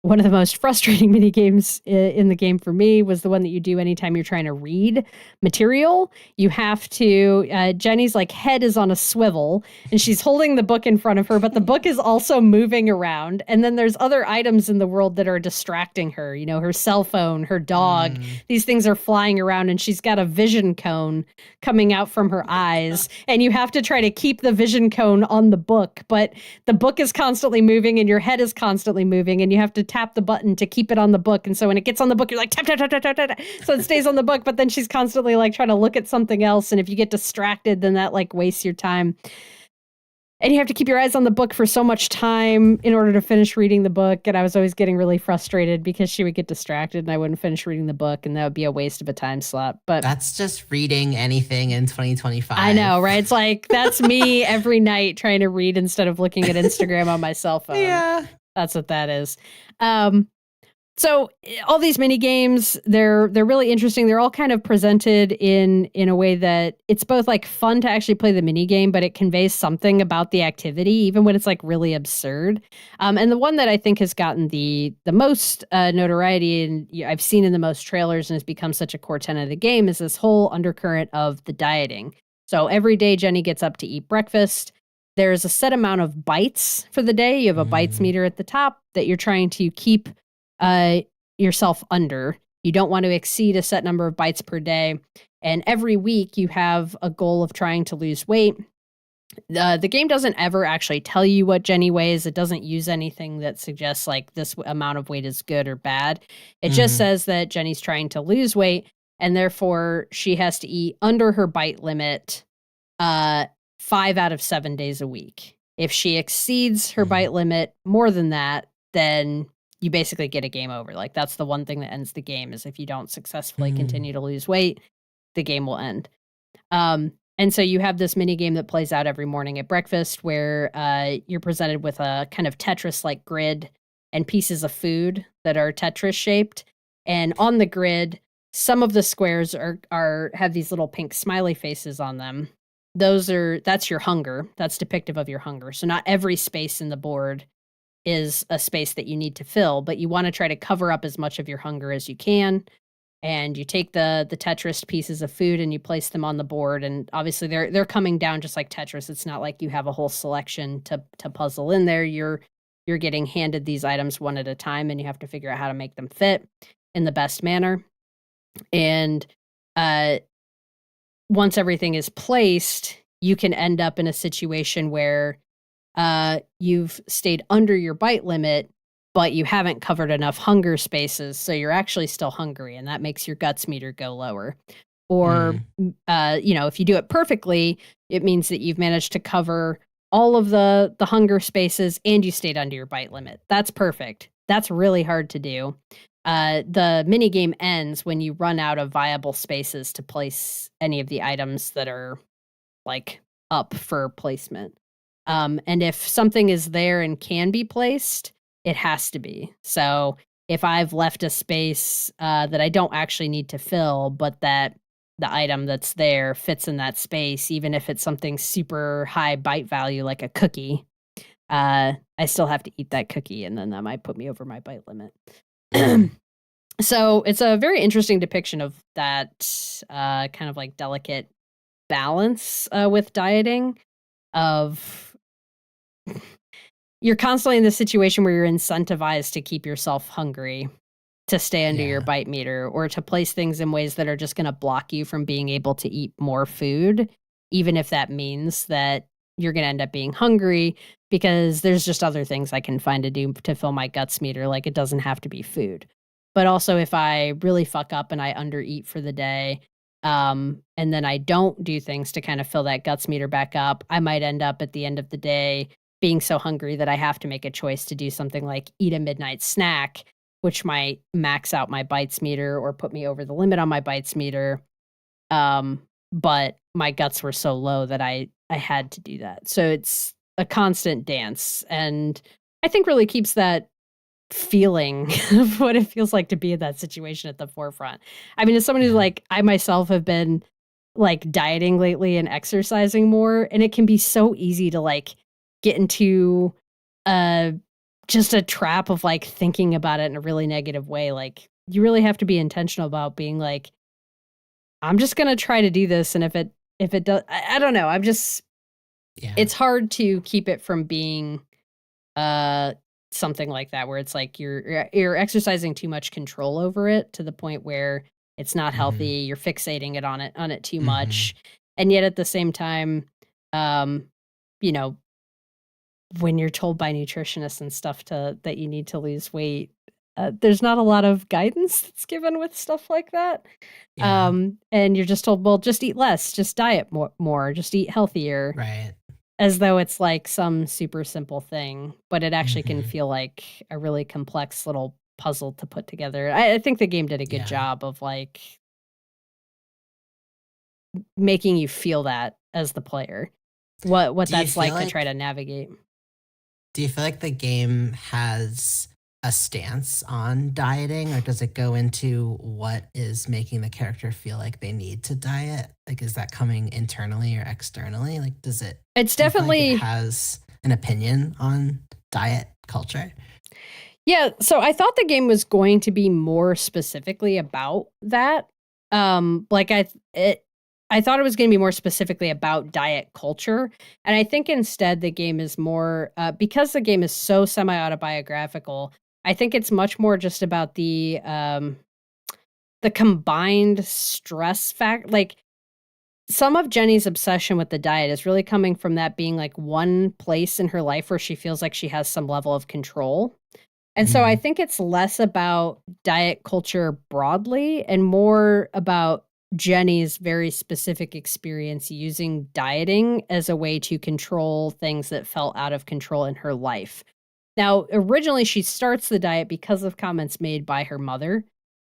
One of the most frustrating mini games in the game for me was the one that you do anytime you're trying to read material. You have to, Jenny's like head is on a swivel and she's holding the book in front of her, but the book is also moving around. And then there's other items in the world that are distracting her, you know, her cell phone, her dog. These things are flying around, and she's got a vision cone coming out from her eyes. And you have to try to keep the vision cone on the book, but the book is constantly moving and your head is constantly moving, and you have to tap the button to keep it on the book. And so when it gets on the book, you're like tap, tap, tap, tap, tap, tap. So it stays on the book, but then she's constantly like trying to look at something else. And if you get distracted, then that like wastes your time. And you have to keep your eyes on the book for so much time in order to finish reading the book. And I was always getting really frustrated because she would get distracted and I wouldn't finish reading the book, and that would be a waste of a time slot. But that's just reading anything in 2025. I know, right? It's like, that's me every night trying to read instead of looking at Instagram on my cell phone. Yeah. That's what that is. So all these mini games, they're really interesting. They're all kind of presented in a way that it's both like fun to actually play the mini game, but it conveys something about the activity, even when it's like really absurd. And the one that I think has gotten the most notoriety and I've seen in the most trailers and has become such a core tenet of the game is this whole undercurrent of the dieting. So every day Jenny gets up to eat breakfast. There's a set amount of bites for the day. You have a bites meter at the top that you're trying to keep yourself under. You don't want to exceed a set number of bites per day. And every week you have a goal of trying to lose weight. The game doesn't ever actually tell you what Jenny weighs. It doesn't use anything that suggests like this amount of weight is good or bad. It just says that Jenny's trying to lose weight, and therefore she has to eat under her bite limit 5 out of 7 days a week. If she exceeds her bite limit more than that, then you basically get a game over. Like, that's the one thing that ends the game, is if you don't successfully continue to lose weight, the game will end. And so you have this mini game that plays out every morning at breakfast where you're presented with a kind of Tetris-like grid and pieces of food that are Tetris shaped. And on the grid, some of the squares have these little pink smiley faces on them. That's your hunger. That's depictive of your hunger. So not every space in the board is a space that you need to fill, but you want to try to cover up as much of your hunger as you can. And you take the Tetris pieces of food and you place them on the board. And obviously they're coming down just like Tetris. It's not like you have a whole selection to puzzle in there. You're getting handed these items one at a time, and you have to figure out how to make them fit in the best manner. And once everything is placed, you can end up in a situation where you've stayed under your bite limit, but you haven't covered enough hunger spaces, so you're actually still hungry, and that makes your guts meter go lower. Or, if you do it perfectly, it means that you've managed to cover all of the hunger spaces and you stayed under your bite limit. That's perfect. That's really hard to do. The mini game ends when you run out of viable spaces to place any of the items that are like up for placement. And if something is there and can be placed, it has to be. So if I've left a space that I don't actually need to fill, but that the item that's there fits in that space, even if it's something super high bite value like a cookie, I still have to eat that cookie, and then that might put me over my bite limit. So it's a very interesting depiction of that kind of like delicate balance with dieting of you're constantly in this situation where you're incentivized to keep yourself hungry, to stay under your Yeah. bite meter, or to place things in ways that are just going to block you from being able to eat more food, even if that means that you're going to end up being hungry, because there's just other things I can find to do to fill my guts meter. Like, it doesn't have to be food. But also, if I really fuck up and I undereat for the day, and then I don't do things to kind of fill that guts meter back up, I might end up at the end of the day being so hungry that I have to make a choice to do something like eat a midnight snack, which might max out my bites meter or put me over the limit on my bites meter. But my guts were so low that I had to do that. So it's a constant dance, and I think really keeps that feeling of what it feels like to be in that situation at the forefront. I mean, as someone who's Yeah. like, I myself have been like dieting lately and exercising more, and it can be so easy to like get into just a trap of like thinking about it in a really negative way. Like, you really have to be intentional about being like, I'm just gonna try to do this, and if it does, I don't know. Yeah. It's hard to keep it from being something like that, where it's like you're exercising too much control over it to the point where it's not healthy. You're fixating it on it too much, and yet at the same time, you know, when you're told by nutritionists and stuff that you need to lose weight, there's not a lot of guidance that's given with stuff like that. Yeah. And you're just told, well, just eat less, just diet more, just eat healthier, Right. as though it's like some super simple thing, but it actually can feel like a really complex little puzzle to put together. I think the game did a good Yeah. job of like making you feel that as the player, what Do you that's like feel to try like to navigate. do you feel like the game has a stance on dieting, or does it go into what is making the character feel like they need to diet? Like, is that coming internally or externally? Like, It's do you feel like it definitely has an opinion on diet culture? Yeah, so I thought the game was going to be more specifically about that. Like I thought it was going to be more specifically about diet culture, and I think instead the game is more because the game is so semi-autobiographical. I think it's much more just about the combined stress fact. Like, some of Jenny's obsession with the diet is really coming from that being like one place in her life where she feels like she has some level of control. And so I Mhm. think it's less about diet culture broadly and more about Jenny's very specific experience using dieting as a way to control things that felt out of control in her life. Now, originally, she starts the diet because of comments made by her mother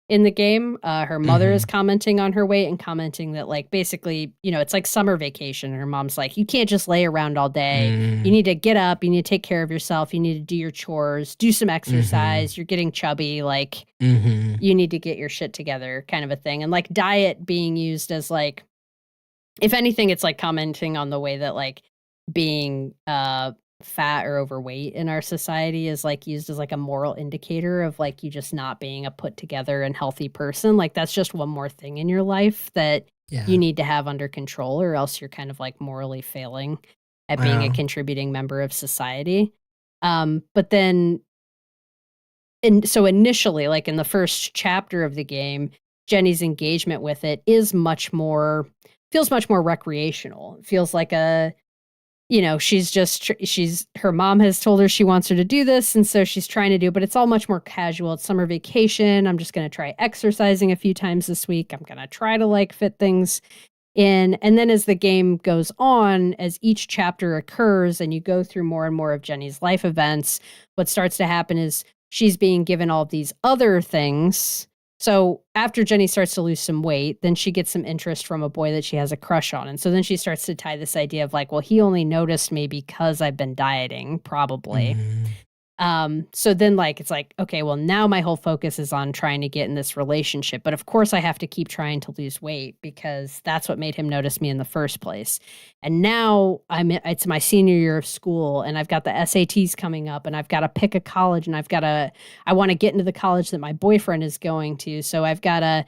in the game. Her mother is Mhm. commenting on her weight and commenting that, like, basically, it's like summer vacation. Her mom's like, you can't just lay around all day. You Mm. need to get up. You need to take care of yourself. You need to do your chores, do some Mhm. exercise. You're getting chubby. Like, Mhm. you need to get your shit together, kind of a thing. And like diet being used as like, if anything, it's like commenting on the way that like being fat or overweight in our society is like used as like a moral indicator of like you just not being a put together and healthy person. Like, that's just one more thing in your life that you Yeah. need to have under control, or else you're kind of like morally failing at being a Wow. contributing member of society. But then and so initially, like in the first chapter of the game, Jenny's engagement with it is much more feels much more recreational. It feels like she's just she's her mom has told her she wants her to do this, and so she's trying to do it, but it's all much more casual. It's summer vacation. I'm just going to try exercising a few times this week. I'm going to try to like fit things in. And then as the game goes on, as each chapter occurs and you go through more and more of Jenny's life events, what starts to happen is she's being given all these other things. So after Jenny starts to lose some weight, then she gets some interest from a boy that she has a crush on. And so then she starts to tie this idea of like, well, he only noticed me because I've been dieting, probably. Mhm. So then like it's like, okay, well, now my whole focus is on trying to get in this relationship. But of course I have to keep trying to lose weight because that's what made him notice me in the first place. And now it's my senior year of school and I've got the SATs coming up and I've got to pick a college and I want to get into the college that my boyfriend is going to. So I've got to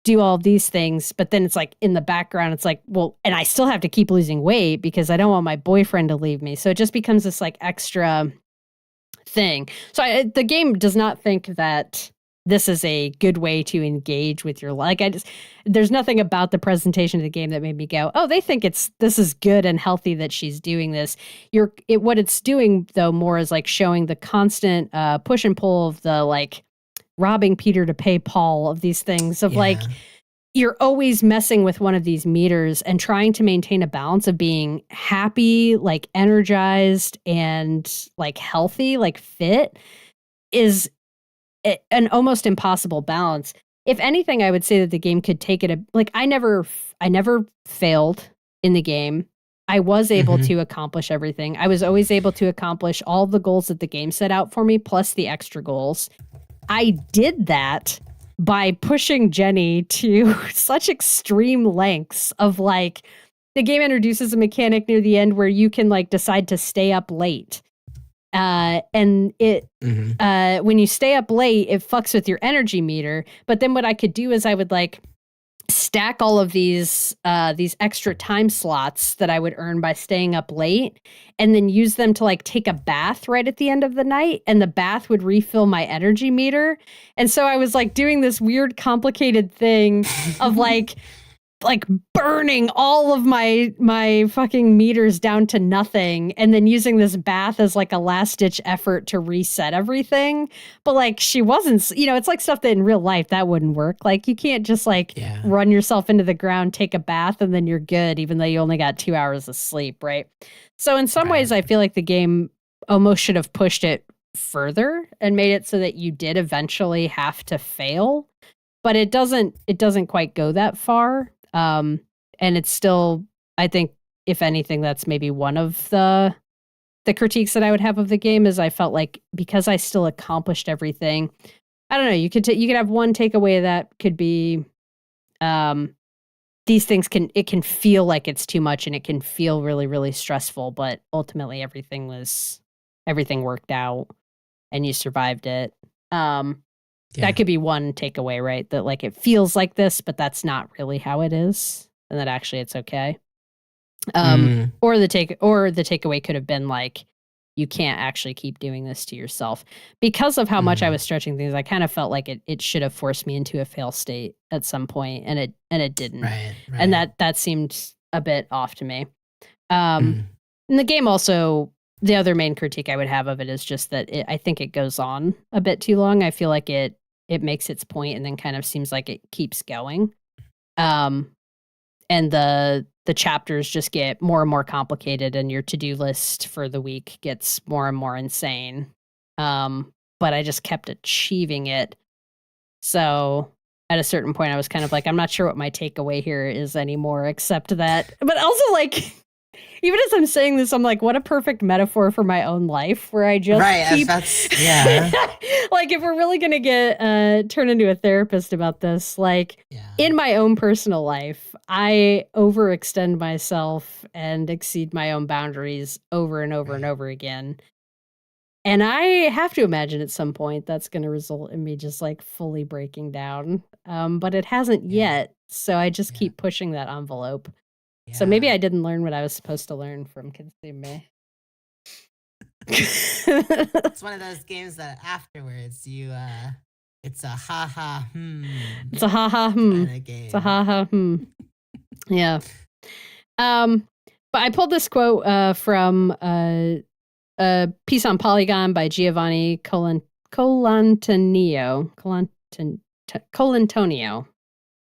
do all these things. But then it's like in the background, it's like, well, and I still have to keep losing weight because I don't want my boyfriend to leave me. So it just becomes this like extra thing. So the game does not think that this is a good way to engage with your like. There's nothing about the presentation of the game that made me go, oh, they think this is good and healthy that she's doing this. What it's doing though more is like showing the constant push and pull of the like robbing Peter to pay Paul of these things of like you're always messing with one of these meters and trying to maintain a balance of being happy, like energized and like healthy, like fit is an almost impossible balance. If anything, I would say that the game could take it like I never failed in the game. I was able to accomplish everything. I was always able to accomplish all the goals that the game set out for me, plus the extra goals. I did that by pushing Jenny to such extreme lengths of like, the game introduces a mechanic near the end where you can like decide to stay up late. And it, when you stay up late, it fucks with your energy meter. But then what I could do is I would like stack all of these extra time slots that I would earn by staying up late and then use them to like take a bath right at the end of the night. And the bath would refill my energy meter. And so I was like doing this weird, complicated thing of like burning all of my fucking meters down to nothing and then using this bath as like a last ditch effort to reset everything. But like she wasn't, it's like stuff that in real life that wouldn't work. Like you can't just like run yourself into the ground, take a bath and then you're good, even though you only got 2 hours of sleep. Right. So in some ways I feel like the game almost should have pushed it further and made it so that you did eventually have to fail, but it doesn't quite go that far. And it's still, I think, if anything, that's maybe one of the critiques that I would have of the game is I felt like because I still accomplished everything, I don't know, you could have one takeaway that could be, these things can feel like it's too much and it can feel really, really stressful, but ultimately everything worked out and you survived it. That could be one takeaway, right? That like it feels like this, but that's not really how it is, and that actually it's okay. Or the takeaway could have been like you can't actually keep doing this to yourself because of how much I was stretching things. I kind of felt like it should have forced me into a fail state at some point, and it didn't. Right. And that seemed a bit off to me. And the game also. The other main critique I would have of it is just that I think it goes on a bit too long. I feel like it makes its point and then kind of seems like it keeps going. And the chapters just get more and more complicated and your to-do list for the week gets more and more insane. But I just kept achieving it. So at a certain point I was kind of like, I'm not sure what my takeaway here is anymore, except that, but also like, even as I'm saying this, I'm like, what a perfect metaphor for my own life where I just keep... like, if we're really going to get turn into a therapist about this, like, in my own personal life, I overextend myself and exceed my own boundaries over and over and over again. And I have to imagine at some point that's going to result in me just, like, fully breaking down. But it hasn't yet, so I just keep pushing that envelope. Yeah. So maybe I didn't learn what I was supposed to learn from Consume Me. It's one of those games that afterwards you it's a ha-ha It's a ha-ha kind of game. It's a ha-ha Yeah. But I pulled this quote from a piece on Polygon by Giovanni Colantonio.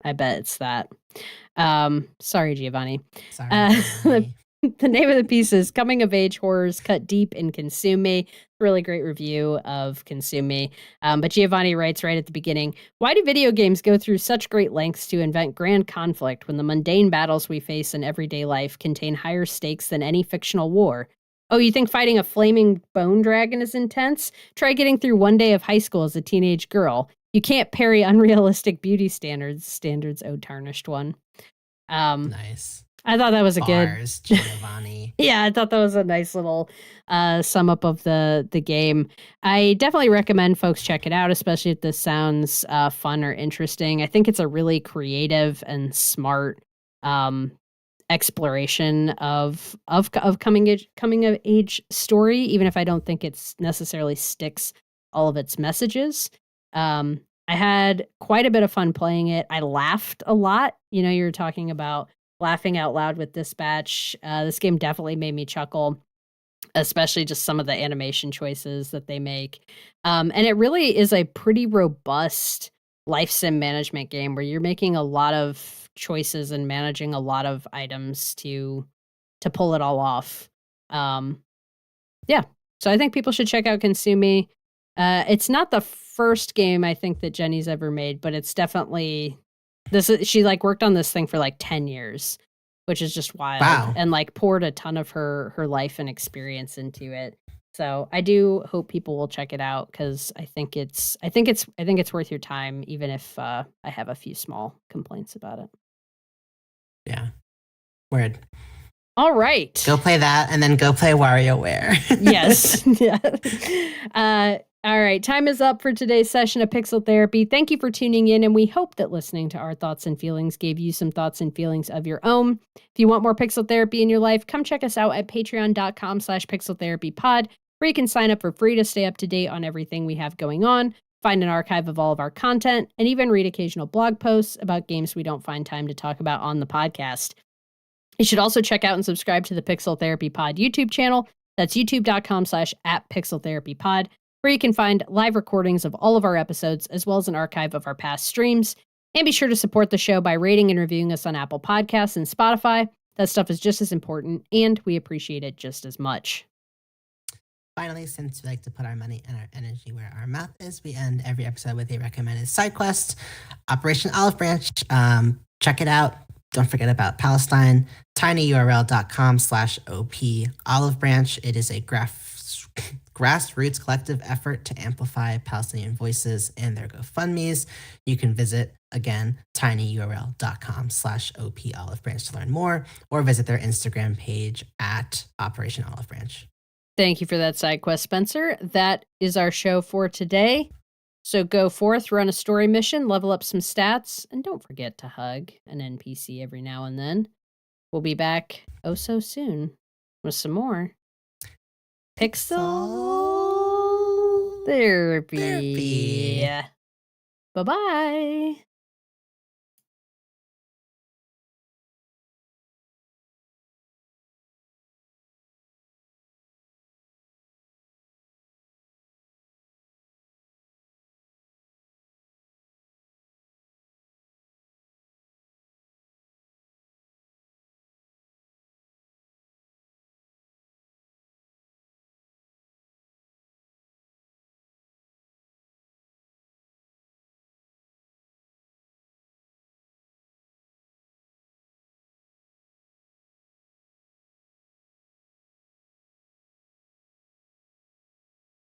I bet it's that. Sorry, Giovanni. Sorry. The name of the piece is Coming of Age Horrors Cut Deep in Consume Me. Really great review of Consume Me. But Giovanni writes right at the beginning, why do video games go through such great lengths to invent grand conflict when the mundane battles we face in everyday life contain higher stakes than any fictional war? Oh, you think fighting a flaming bone dragon is intense? Try getting through one day of high school as a teenage girl. You can't parry unrealistic beauty standards, oh tarnished one. Nice. I thought that was a Bars, good Giovanni. Yeah, I thought that was a nice little sum up of the game. I definitely recommend folks check it out, especially if this sounds fun or interesting. I think it's a really creative and smart exploration of coming of age story, even if I don't think it's necessarily sticks all of its messages. I had quite a bit of fun playing it. I laughed a lot. You know, you were talking about laughing out loud with Dispatch. This game definitely made me chuckle, especially just some of the animation choices that they make. And it really is a pretty robust life sim management game where you're making a lot of choices and managing a lot of items to pull it all off. Yeah. So I think people should check out Consumi. It's not the first game I think that Jenny's ever made, but it's definitely she like worked on this thing for like 10 years, which is just wild. Wow. And like poured a ton of her life and experience into it. So I do hope people will check it out because I think it's worth your time, even if I have a few small complaints about it. Yeah. Word. All right. Go play that and then go play WarioWare. Yes. Yeah. All right. Time is up for today's session of Pixel Therapy. Thank you for tuning in, and we hope that listening to our thoughts and feelings gave you some thoughts and feelings of your own. If you want more Pixel Therapy in your life, come check us out at patreon.com/pixeltherapypod, where you can sign up for free to stay up to date on everything we have going on, find an archive of all of our content, and even read occasional blog posts about games we don't find time to talk about on the podcast. You should also check out and subscribe to the Pixel Therapy Pod YouTube channel. That's youtube.com/@pixeltherapypod, where you can find live recordings of all of our episodes, as well as an archive of our past streams. And be sure to support the show by rating and reviewing us on Apple Podcasts and Spotify. That stuff is just as important, and we appreciate it just as much. Finally, since we like to put our money and our energy where our mouth is, we end every episode with a recommended side quest. Operation Olive Branch. Check it out. Don't forget about Palestine. tinyurl.com/op Olive Branch. It is a grassroots collective effort to amplify Palestinian voices and their GoFundMes. You can visit, again, tinyurl.com/op Olive Branch to learn more, or visit their Instagram page at Operation Olive Branch. Thank you for that side quest, Spencer. That is our show for today. So go forth, run a story mission, level up some stats, and don't forget to hug an NPC every now and then. We'll be back oh so soon with some more Pixel Therapy. Bye-bye.